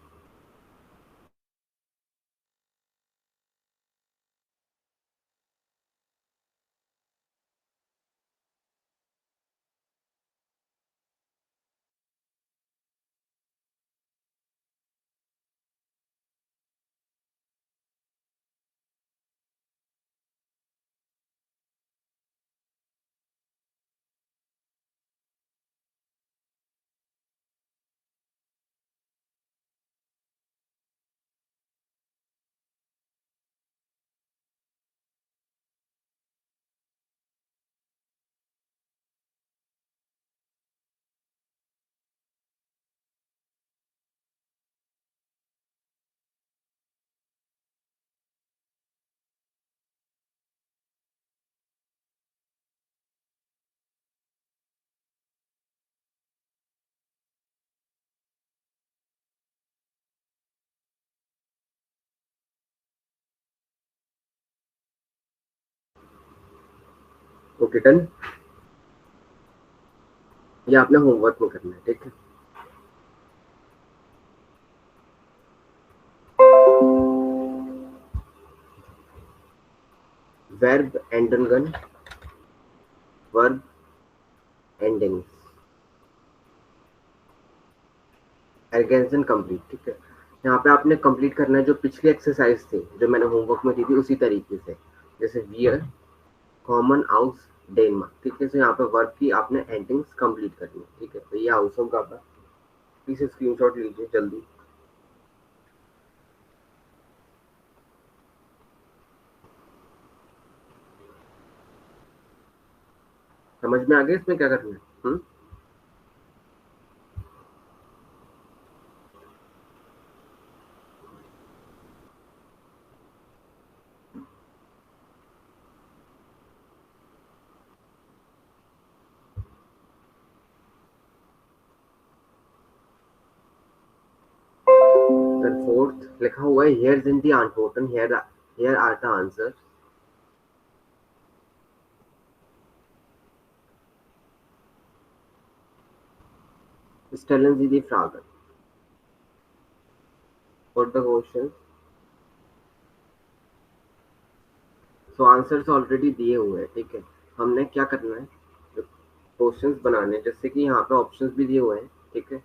ओके डन, ये आपने होमवर्क में करना है, ठीक है। वर्ब एंडन गन, वर्ब एंडिंग्स, एर्गेन्सन कंप्लीट, ठीक है। यहाँ पे आपने कंप्लीट करना है जो पिछली एक्सरसाइज थी जो मैंने होमवर्क में दी थी उसी तरीके से, जैसे वियर, कॉमन हाउस, डेनमार्क, ठीक है। तो यहाँ पे वर्क की आपने एंडिंग्स कंप्लीट करनी है, ठीक है। तो ये हाउस होम का था, प्लीज स्क्रीनशॉट लीजिए जल्दी। समझ में आ गया इसमें क्या करना है? Then fourth लिखा हुआ है here's in the important, here are the answers. Stellen Sie die Fragen. Put the questions. So answers already दिए हुए हैं, ठीक है। हमने क्या करना है, क्वेश्चंस बनाने, जैसे कि यहाँ पे ऑप्शंस भी दिए हुए हैं, ठीक है।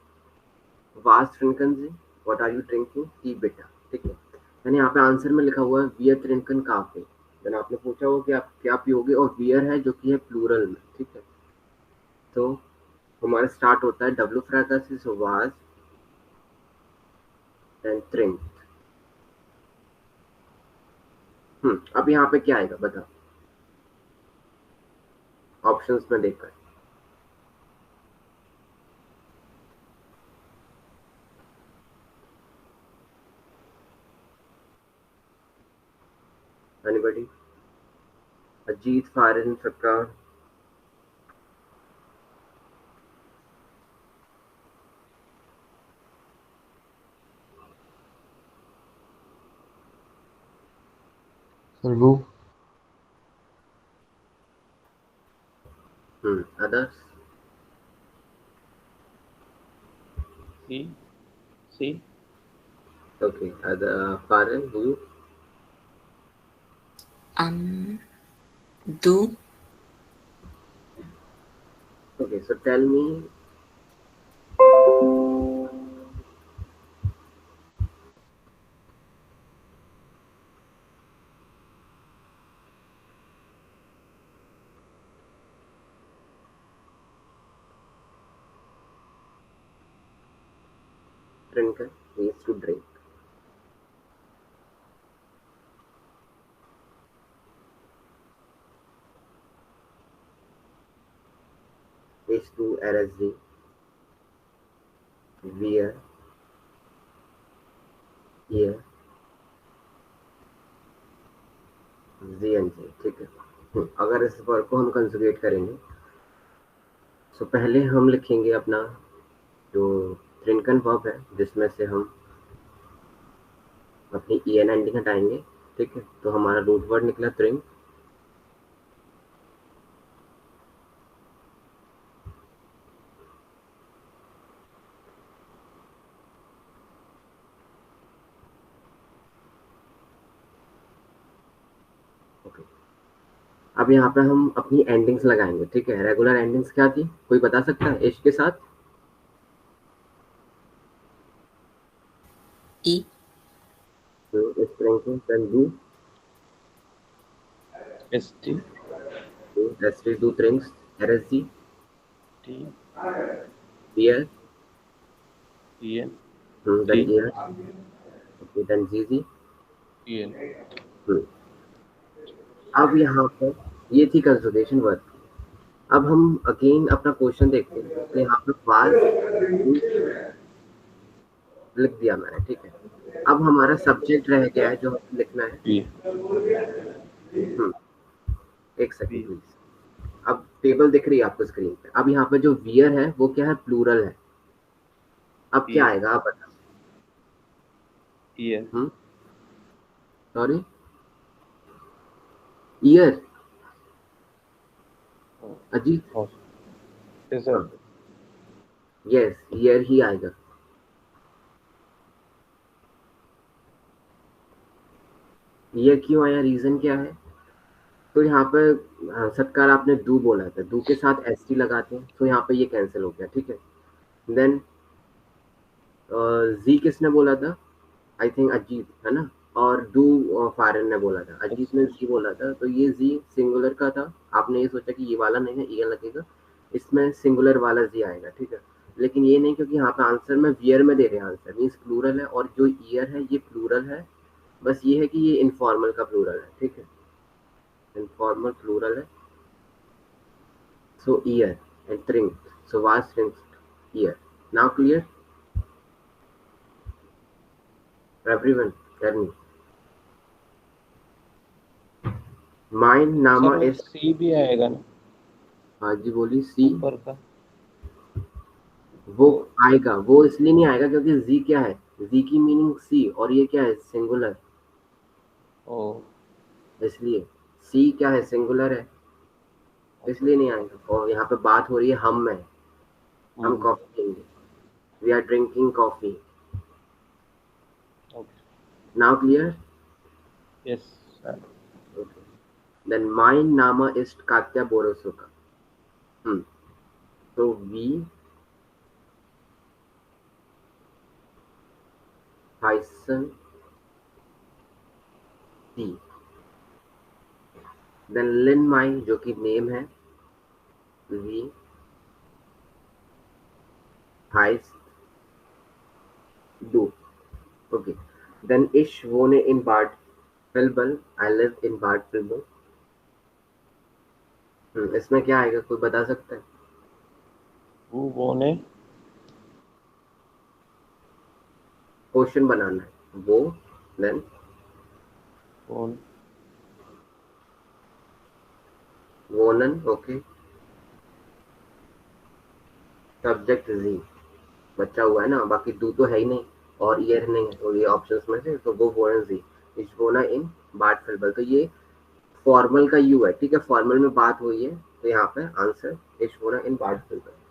वास ट्रिंकन जी, what are you drinking, tea बेटा, ठीक है। यानी यहाँ पे आंसर में लिखा हुआ है वियर ट्रिंकन काफे, देन आपने पूछा हो कि आप क्या पियोगे, और वियर है जो कि है प्लूरल में, ठीक है। तो हमारा स्टार्ट होता है डब्ल्यू फ्रैकास से वास एंड ट्रिंक। अब यहाँ पे क्या आएगा बताओ ऑप्शंस में देखकर। एनीबॉडी? अजीत, फारिन, सरकार? सर्वो। अदर्स? सी। Okay, Farin, you? Do. Okay, so tell me. Drinker means to drink. Is to RSD. Wear. Ear. Z and J, ठीक है। अगर इस वर्ड को हम कंजुगेट करेंगे, तो पहले हम लिखेंगे अपना जो ट्रिंकन वर्ब है, जिसमें से हम अपनी EN एंडिंग हटाएंगे, ठीक है। तो हमारा रूट वर्ड निकला ट्रिंक। अब यहाँ पे हम अपनी एंडिंग्स लगाएंगे, ठीक है। रेगुलर एंडिंग्स क्या थी, कोई बता सकता है इश के साथ? E. Then do. ST. ST, do drinks. RSG. T. Beer. EN. Then ear. Okay, then GG. EN. अब यहाँ पर ये थी कंजुगेशन वर्ड। अब हम अगेन अपना क्वेश्चन देखते हैं। तो यहाँ पे वाज लिख दिया मैंने, ठीक है। अब हमारा सब्जेक्ट रह गया है जो हमें लिखना है। एक सेकंड प्लीज। अब टेबल दिख रही है आपको स्क्रीन पे। अब यहाँ पे जो वियर है वो क्या है, प्लूरल है। अब क्या आएगा आप बताओ। ईयर। सॉरी, ईयर। अजीत, यस, ईयर ही आएगा। ईयर क्यों आया, रीजन क्या है? तो यहाँ पे सत्कार आपने दू बोला था, दू के साथ एस टी लगाते हैं, तो यहाँ पे ये कैंसिल हो गया, ठीक है। देन जी किसने बोला था? आई थिंक अजीत, है ना। और डू फारन ने बोला था, अजीत ने जी बोला था, तो ये जी सिंगुलर का था। आपने ये सोचा कि ये वाला नहीं है, ये लगेगा, इसमें सिंगुलर वाला जी आएगा, ठीक है। लेकिन ये नहीं, क्योंकि यहाँ पे आंसर में वियर में दे रहे हैं, आंसर मीन्स प्लूरल है, और जो ईयर है ये प्लूरल है। बस ये है कि ये इनफॉर्मल का प्लूरल है, ठीक है, इनफॉर्मल प्लूरल है। सो ईयर एंड ट्रिंक, सो वाज ट्रिंक ईयर। Now clear everyone? Tell me. माइन नामा सर इज, सी भी आएगा ना हाँ जी बोलिए। सी ऊपर का? वो आएगा, वो इसलिए नहीं आएगा क्योंकि जी क्या है, जी की मीनिंग सी, और ये क्या है, सिंगुलर, ओ इसलिए सी क्या है, सिंगुलर है, इसलिए नहीं आएगा। और यहाँ पे बात हो रही है हम में, हम कॉफी पीएंगे, we are drinking coffee. Okay now clear? Yes sir. Then माइन नामा इज कात्या बोरोसुका। तो वी हाइसन सी। देन लिन माई जो कि नेम है, वी हाइस डू। ओके। देन इश वोने इन Bad Vilbel, I live in Bad Vilbel। इसमें क्या आएगा, कोई बता सकता है? वो ने क्वेश्चन बनाना है, वो देन कौन वोनन, ओके। सब्जेक्ट जी, बच्चा हुआ है ना, बाकी डू तो है ही नहीं और ईयर नहीं है, तो ये ऑप्शंस में से, तो वो वोनन जी इज वोना इन Bad Vilbel। तो ये फॉर्मल का यू है, ठीक है, फॉर्मल में बात हुई है, तो यहाँ पे आंसर इज वोना इन Bad Vilbel।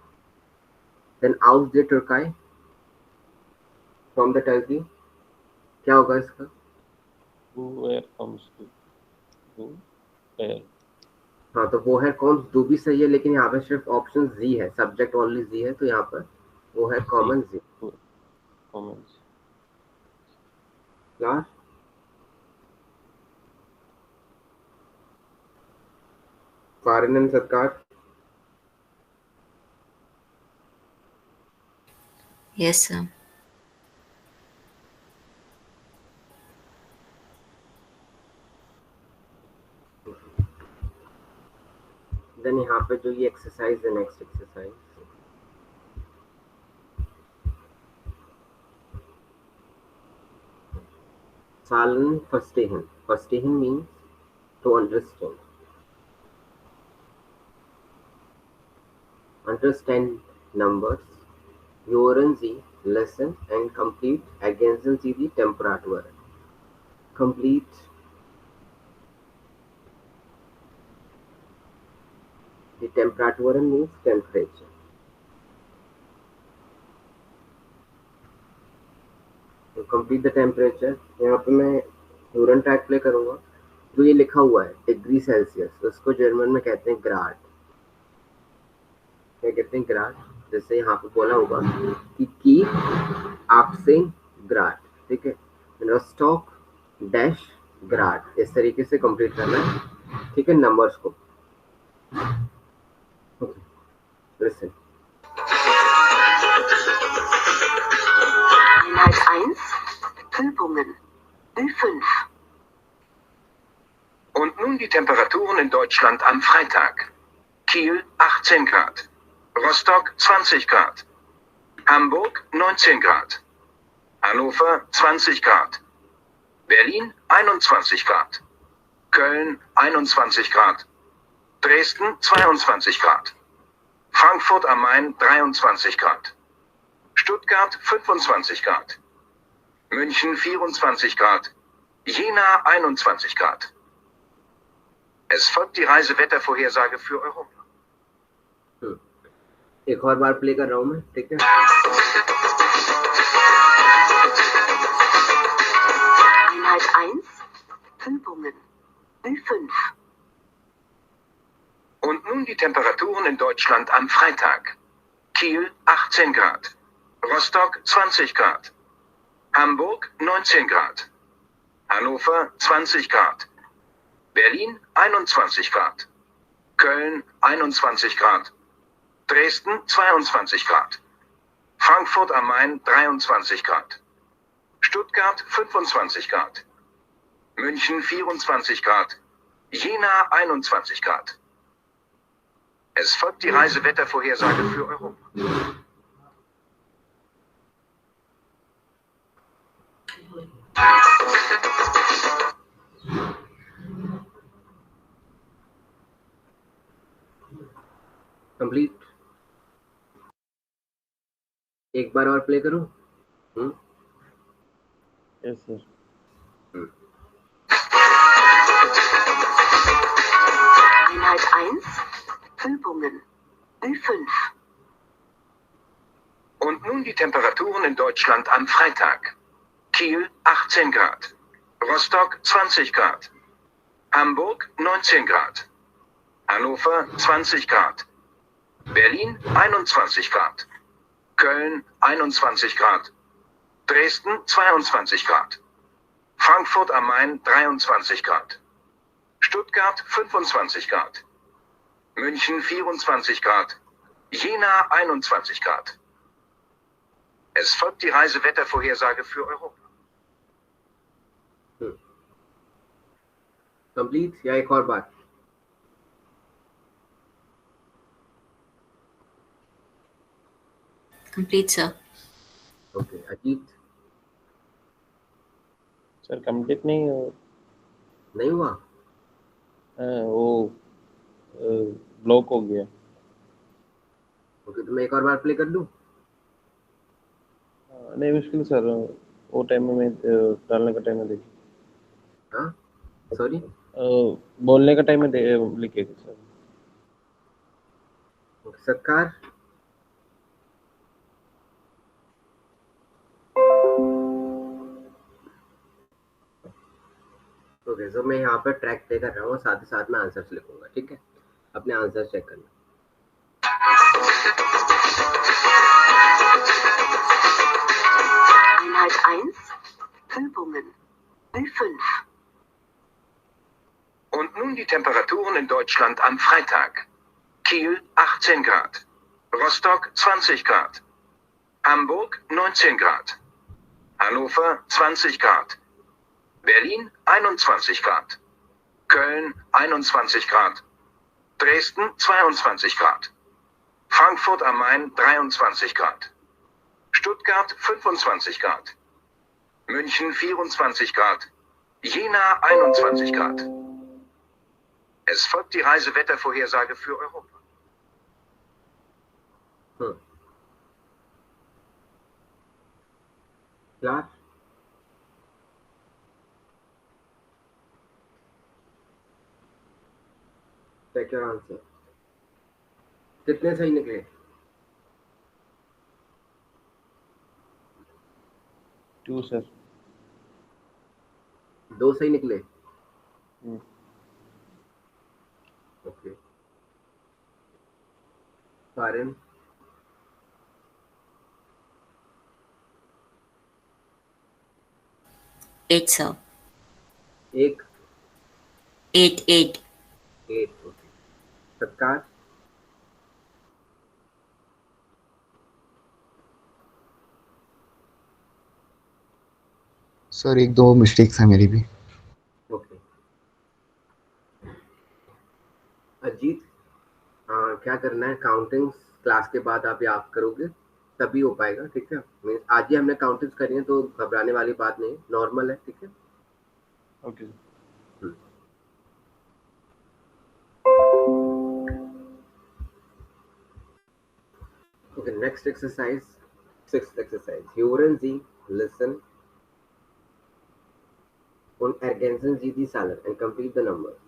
देन आउट द टर्काई फ्रॉम द टर्की, क्या होगा इसका? where comes to where हाँ, तो वो है कौन, दो भी सही है, लेकिन यहाँ पे सिर्फ ऑप्शन जी है, सब्जेक्ट ओनली जी है, तो यहाँ पर वो है कॉमन जी। comments क्लास फारिन सरकार। Yes, sir. देन यहाँ पे जो ये एक्सरसाइज है, नेक्स्ट एक्सरसाइज, सालन फर्स्टेहन। फर्स्टेहन means to understand, understand numbers. Hören Sie, listen and complete. Ergänzen Sie die Temperatur. Complete the temperature means temperature. तो complete the temperature, यहाँ पे मैं ह्यूरन टैग प्ले करूँगा। जो ये लिखा हुआ है डिग्री सेल्सियस, उसको जर्मन में कहते हैं ग्राड। क्या कहते हैं? ग्राड। जैसे यहाँ पे बोला होगा कि आपसेन ग्राड, ठीक है, रोस्टॉक डैश ग्राड, इस तरीके से कंप्लीट करना है, ठीक है, नंबर्स को। Listen. Einheit 1, Übungen. Ü5. Und nun die Temperaturen in Deutschland am Freitag. Kiel 18 Grad. Rostock 20 Grad. Hamburg 19 Grad. Hannover 20 Grad. Berlin 21 Grad. Köln 21 Grad. Dresden 22 Grad. Frankfurt am Main 23 Grad. Stuttgart 25 Grad. München 24 Grad. Jena 21 Grad. Es folgt die Reisewettervorhersage für Europa. एक और बार play कर रहा हूँ मैं, ठीक है। Einheit 1, Übungen. Ü5. nun die Temperaturen in Deutschland am Freitag. Kiel 18 Grad. Rostock 20 Grad. Hamburg 19 Grad. Hannover 20 Grad. Berlin 21 Grad. Köln 21 Grad. Dresden 22 Grad. Frankfurt am Main 23 Grad. Stuttgart 25 Grad. München 24 Grad. Jena 21 Grad. Es folgt die Reisewettervorhersage für Europa. Complete. एक बार और play करूं? Yes sir. Einheit 1. Übungen. Ü5. Und nun die Temperaturen in Deutschland am Freitag. Kiel 18 Grad. Rostock 20 Grad. Hamburg 19 Grad. Hannover 20 Grad. Berlin 21 Grad. Köln 21 Grad. Dresden 22 Grad. Frankfurt am Main 23 Grad. Stuttgart 25 Grad. München 24 Grad. Jena 21 Grad. Es folgt die Reisewettervorhersage für Europa. Complete या एक और बार? Complete, sir. Okay Ajit, sir complete नहीं नहीं हुआ? वो block हो गया। Okay, तो मैं एक और बार प्ले कर दूं? नहीं मुश्किल सर, वो टाइम में डालने का टाइम में देखिए, हाँ सॉरी, बोलने का टाइम में लिखिए सर। सत्कार, ओके। सो मैं यहाँ पे ट्रैक प्ले कर रहा हूँ, साथ ही साथ में आंसर्स लिखूंगा, ठीक है? अपने आंसर चेक करना। Einheit 1. Übungen. Ü5. Und nun die Temperaturen in Deutschland am Freitag. Kiel 18 Grad. Rostock 20 Grad. Hamburg 19 Grad. Hannover 20 Grad. Berlin 21 Grad. Köln 21 Grad. Dresden 22 Grad. Frankfurt am Main 23 Grad. Stuttgart 25 Grad. München 24 Grad. Jena 21 Grad. Es folgt die Reisewettervorhersage für Europa. Class check your answer. कितने सही निकले? Two sir. 2 सही निकले? Okay. Farin, Eight, sir. एक 8, 8. 8, okay. सत्कार, sir 1-2 mistakes हैं मेरी भी। ओके। अजीत, क्या करना है? काउंटिंग्स क्लास के बाद आप याद करोगे तभी हो पाएगा, ठीक है? आज ही हमने काउंटिंग्स करी है तो घबराने वाली बात नहीं, नॉर्मल है, ठीक है? Okay. Okay, next exercise, 6th exercise. Hören Sie, listen und ergänzen Sie die Zahlen and complete the numbers.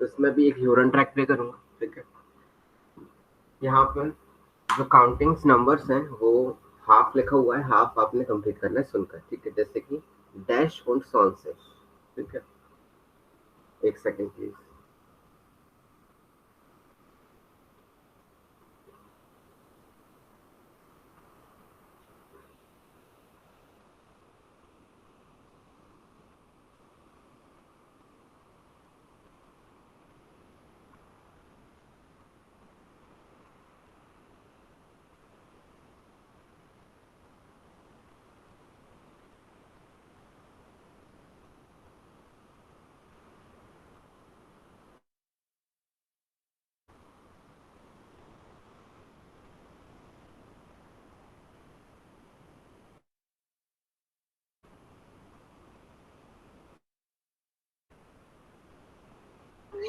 तो इसमें भी एक ह्यूरन ट्रैक प्ले करूंगा, ठीक है। यहाँ पर जो काउंटिंग्स नंबर्स हैं वो हाफ लिखा हुआ है, हाफ आपने कंप्लीट करना है सुनकर, ठीक है। जैसे कि डैश und sonst, ठीक है। एक सेकंड प्लीज।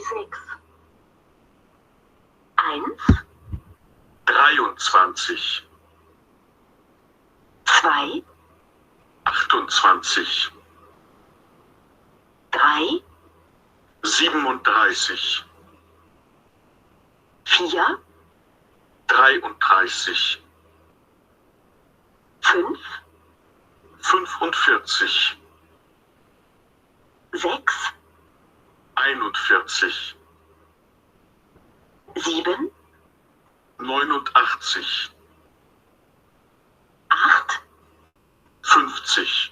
Sechs. 1, 23, 2, 28, 3, 37, 4, 33, 5, 45, 6, 41, 7, 89, 8, 50,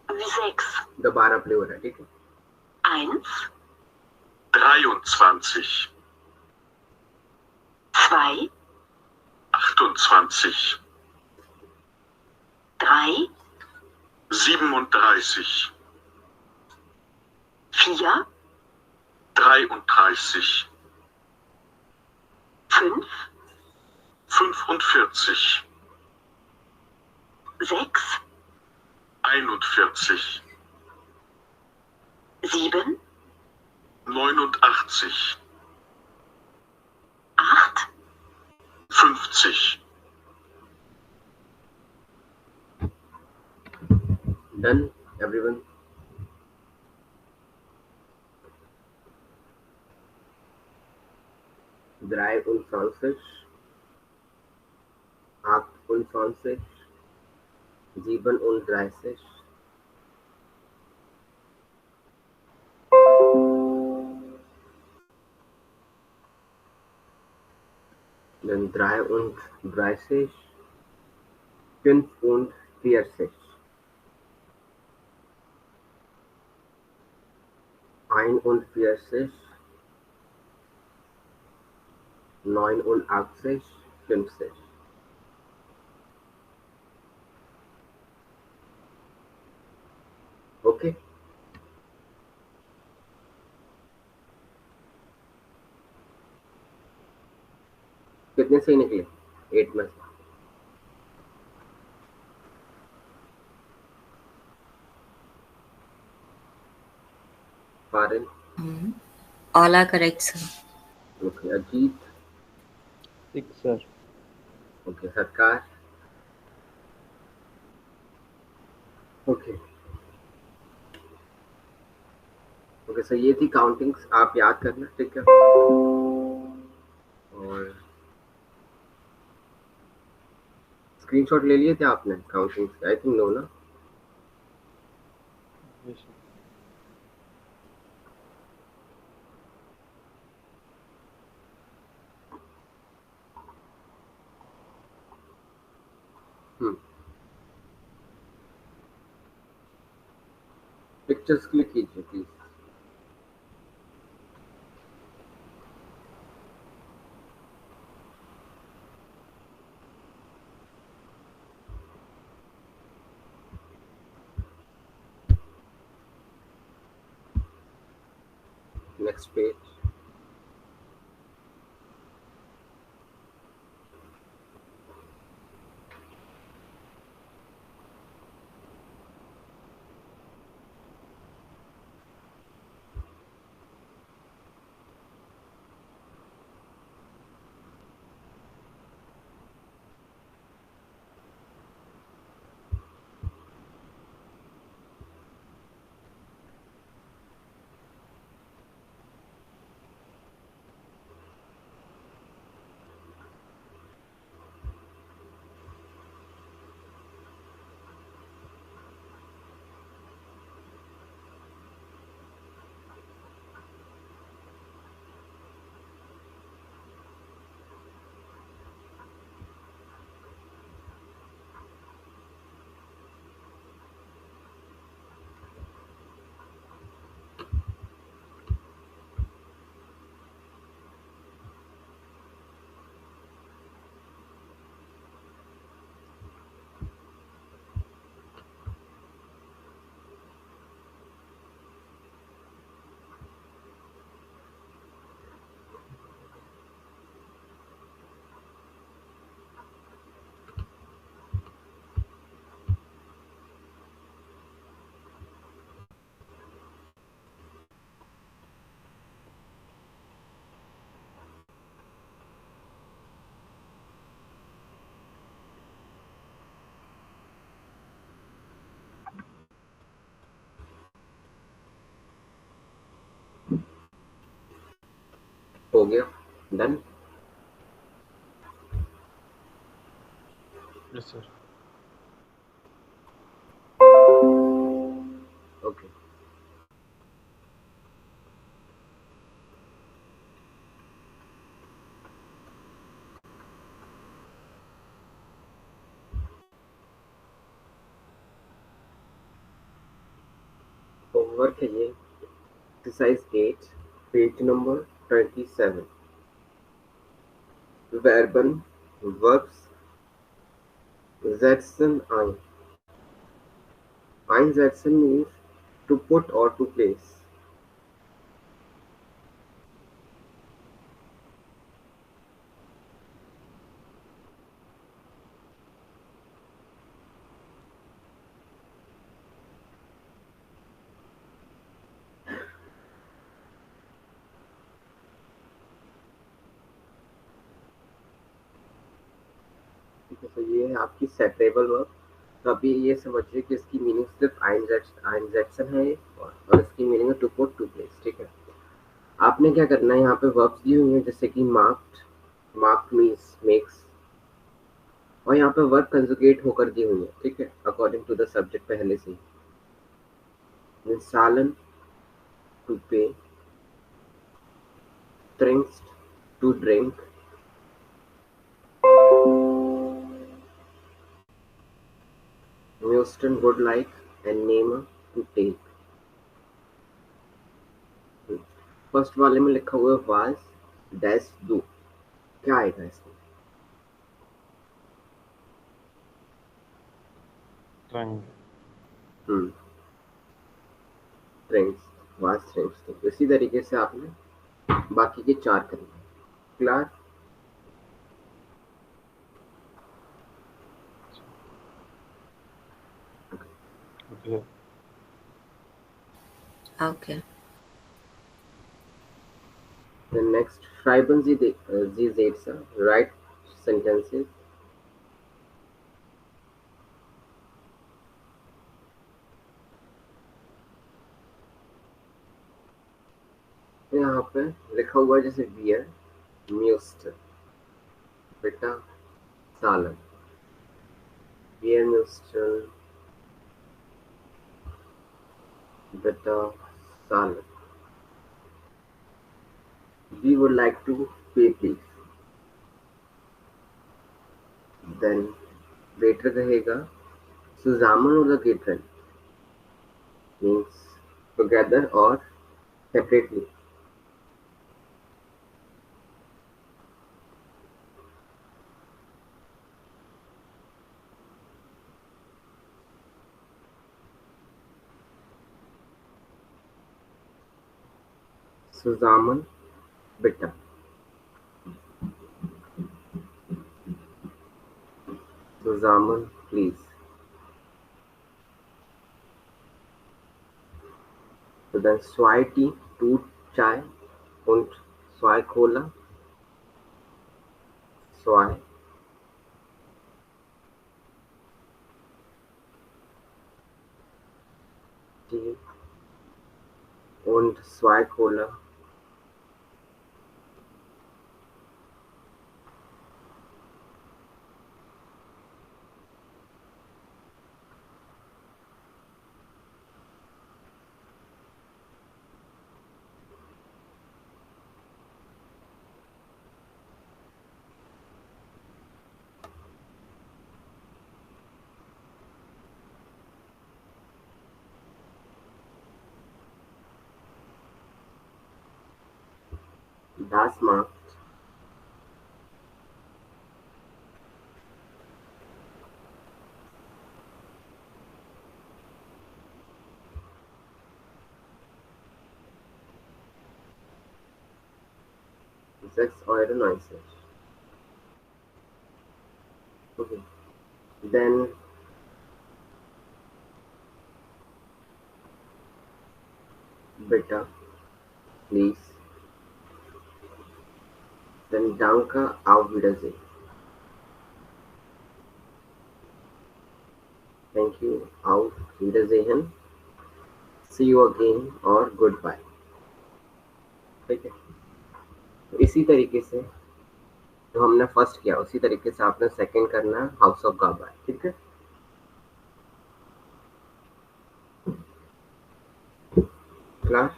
6, दोबारा प्ले हो रहा है, ठीक है। 1, 23, 2, 28, 3, 37, 4, 33, 5, 45, 6, 41, 7, 89, 8, 50. Done, everyone? Drei und 20, 28, 37, dann 33, 45, 41, 89, 50. Okay, कितने सही निकले 8 में से? फारिन, All are correct, sir. Okay. Ajit, 6 sir. Okay. सरकार, ओके। ओके सर, ये थी काउंटिंग्स, आप याद करना, ठीक है। और स्क्रीनशॉट ले लिए थे आपने काउंटिंग्स? आई थिंक नो ना। Yes sir. पिक्चर्स क्लिक कीजिए प्लीज। Next page. गया, done. Yes sir. Okay, homework है ये, exercise 8, page number 27, verben, verbs, setzen ein. Einsetzen means to put or to place. ठीक है, तो ये है आपकी सेपरेबल वर्ब। तो अभी ये समझिए कि इसकी मीनिंग सिर्फ आइंजेक्शन है और इसकी मीनिंग है टू पुट टू प्लेस। ठीक है, आपने क्या करना है, यहाँ पे वर्ब्स दी हुई हैं जैसे कि मार्क्ड, मार्क्ड मीन्स मेक्स, और यहाँ पे वर्ब कंजुगेट होकर दी हुई है। ठीक है, अकॉर्डिंग टू द सब्जेक्ट पहले से ही। सालन टू पे, ट्रिंक्स टू ड्रिंक, म्यूस्टन वुड लाइक, एंड नेम टू टेक। फर्स्ट वाले में लिखा हुआ है वाज डैश डू, क्या आएगा इसमें? ट्रंक। ट्रिंक्स, वाज ट्रिंक्स। तो इसी तरीके से आपने बाकी के 4 करने। Clear? Okay. Okay. The next, schreiben Sie die Sätze, write sentences. यहाँ पे लिखा हुआ है जैसे बियर, म्यूस्ट, बेटा सालन, बियर म्यूस्टल, बेटा सालन। We would like to pay please. Then waiter कहेगा zusammen oder getrennt, means together or separately. Zusammen, बेटा, zusammen please. So then zwei Tee, 2 Chai und 2 Cola, 2 Tee und 2 Cola. Das macht €6,90. Okay. Then bitte, please. Then danke, auf Wiedersehen. Thank you, auf Wiedersehen. See you again or goodbye. ठीक है, तो इसी तरीके से जो हमने first किया उसी तरीके से आपने सेकंड करना है हाउस ऑफ गाबा, ठीक है। क्लास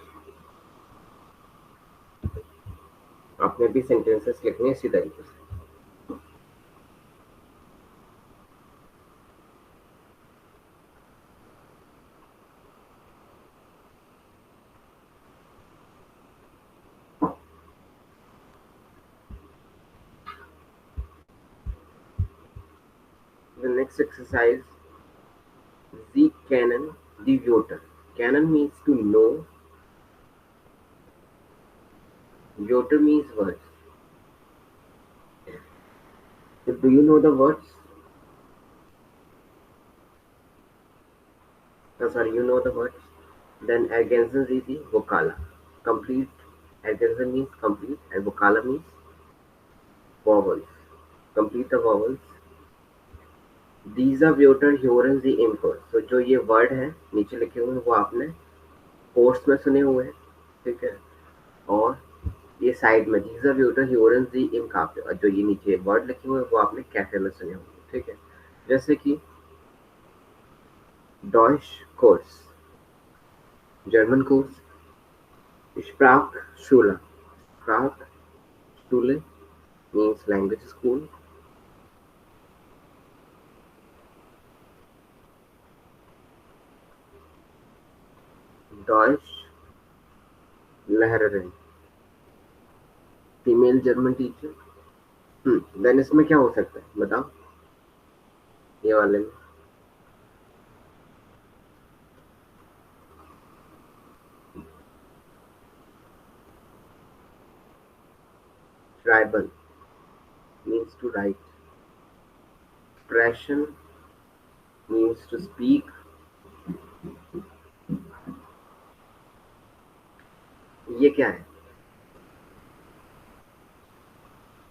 आपने भी सेंटेंसेस लिखने हैं इसी तरीके से। The next exercise, the canon, the voter. Canon means to know, voter means words. So do you know the words? Oh, sorry, you know the words. Then ergänzen Sie die Vokale. Complete. Ergänzen means complete and Vokale means vowels. Complete the vowels. Dieser Wörter hören Sie im Kurs. So जो ये word है नीचे लिखे हुए हैं वो आपने course में सुने हुए हैं, ठीक है। और ये साइड में dieser Wörter hören Sie im Kaffee, और जो ये नीचे वर्ड लिखे हुए हैं वो आपने कैफे में सुने हुए हैं, ठीक है। जैसे कि Deutsch Kurs, German Kurs, Sprachschule. Sprachschule means language school. Deutsch Lehrerin, female German teacher. Then इसमें क्या हो सकता है बताओ, ये वाले में tribal means to write, expression means to speak, ये क्या है?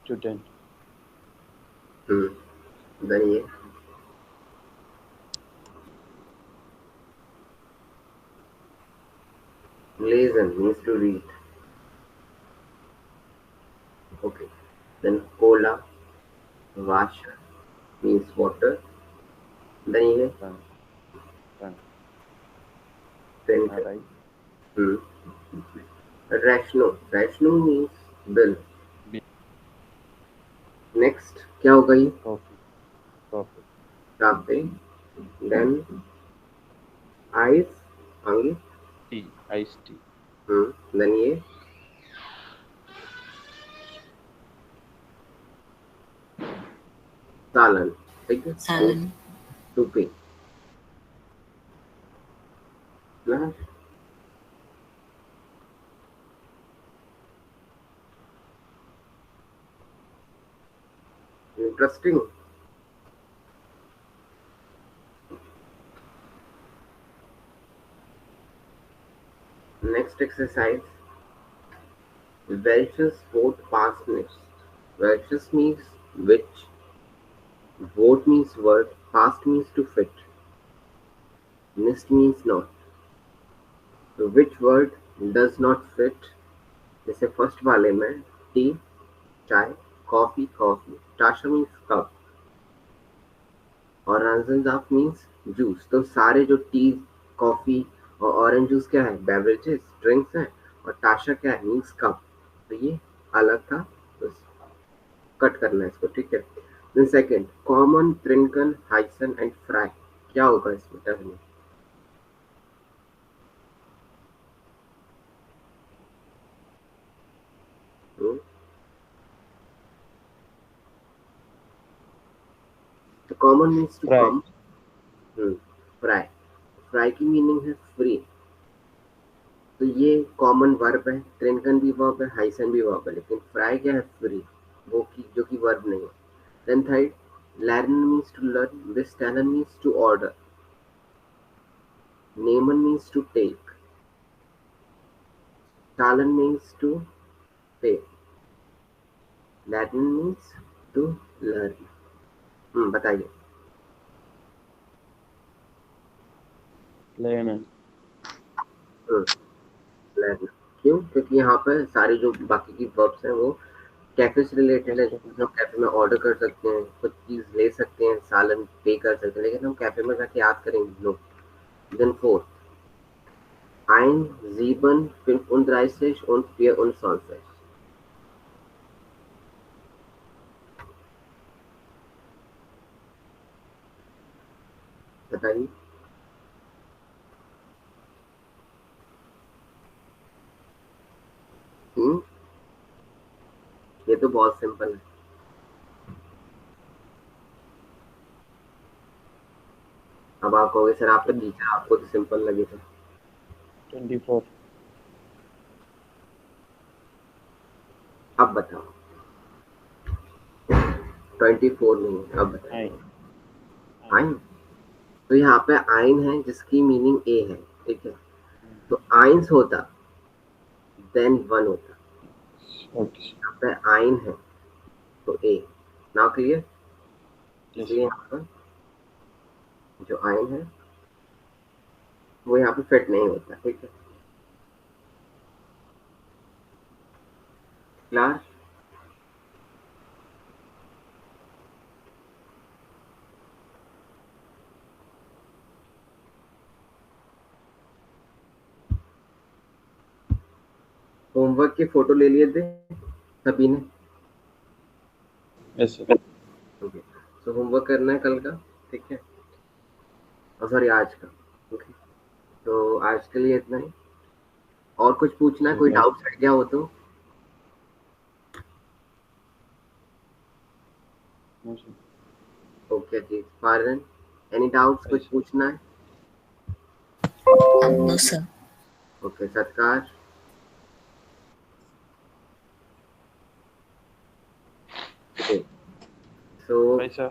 student, देन ये lesen means to read, okay. Then cola, washer means water, then ये trunk, then right, rational means bill. Bill. Next क्या होगा ये? coffee, काफे, देन आइस, आगे tea, iced tea, then ये सालन, ठीक है, सालन, टूपी ना। Interesting. Next exercise, Welches Wort passt nicht? Welches means which, Wort means word, past means to fit, nicht means not. So which word does not fit? जैसे first वाले में T चाय, कॉफी कॉफी, टाशा मीन्स कप और रंजनजाफ means juice. तो सारे जो tea coffee और orange juice क्या है? बेवरेजेस, ड्रिंक्स हैं, और टाशा क्या है? Means cup. तो ये अलग था, तो कट करना है इसको, ठीक है। देन सेकंड, कॉमन, ट्रिंकन, हाइसन एंड फ्राई, क्या होगा इसमें टर्म में? तो कॉमन मीन्स टू Fry. कम, फ्राई, फ्राई की मीनिंग है फ्री। तो ये कॉमन वर्ब है, ट्रिंकन भी वर्ब है, हाइसन भी वर्ब है, लेकिन फ्राई क्या है? फ्री, वो की जो कि वर्ब नहीं है। देन थर्ड, लर्न means to learn, bestellen means to order, nehmen means to take, zahlen means to pay, lernen means to learn. बताइए। lemon, लर्न, क्यों? क्योंकि यहाँ पे सारी जो बाकी की वर्ब्स हैं वो कैफे से रिलेटेड है। हम कैफे में ऑर्डर कर सकते हैं, कुछ चीज ले सकते हैं, सालन पे कर सकते हैं, लेकिन हम कैफे में जाके याद करेंगे नो। Then fourth, ein sieben 35 und 24. बताइए। ये तो बहुत सिंपल है। अब आप कहोगे सर आप तो टीचर, आपको तो सिंपल लगे थे। 24. अब बताओ। 24 नहीं, अब बताओ। आइन। तो यहाँ पे आइन है जिसकी मीनिंग ए है, ठीक है। तो आइंस होता देन 1 होता। Okay. यहाँ पे आइन है तो ए। Now clear? Yes. इसलिए यहाँ पर जो आइन है वो यहाँ पे फिट नहीं होता, ठीक है। क्लास? होमवर्क की फोटो ले लिए थे सभी ने? Yes, sir. ओके, तो होमवर्क करना है कल का, ठीक है। सॉरी आज का, ओके। तो आज के लिए इतना ही। और कुछ पूछना है? कोई Yes. डाउट हट गया हो तो? No, sir. ओके जी, फारन एनी डाउट्स? कुछ पूछना है? No, sir. Okay, Satkar? Okay, so Bye, sir.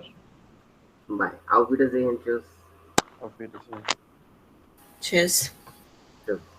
Bye. Auf Wiedersehen, tschüss. Auf Wiedersehen. Cheers. Tschüss.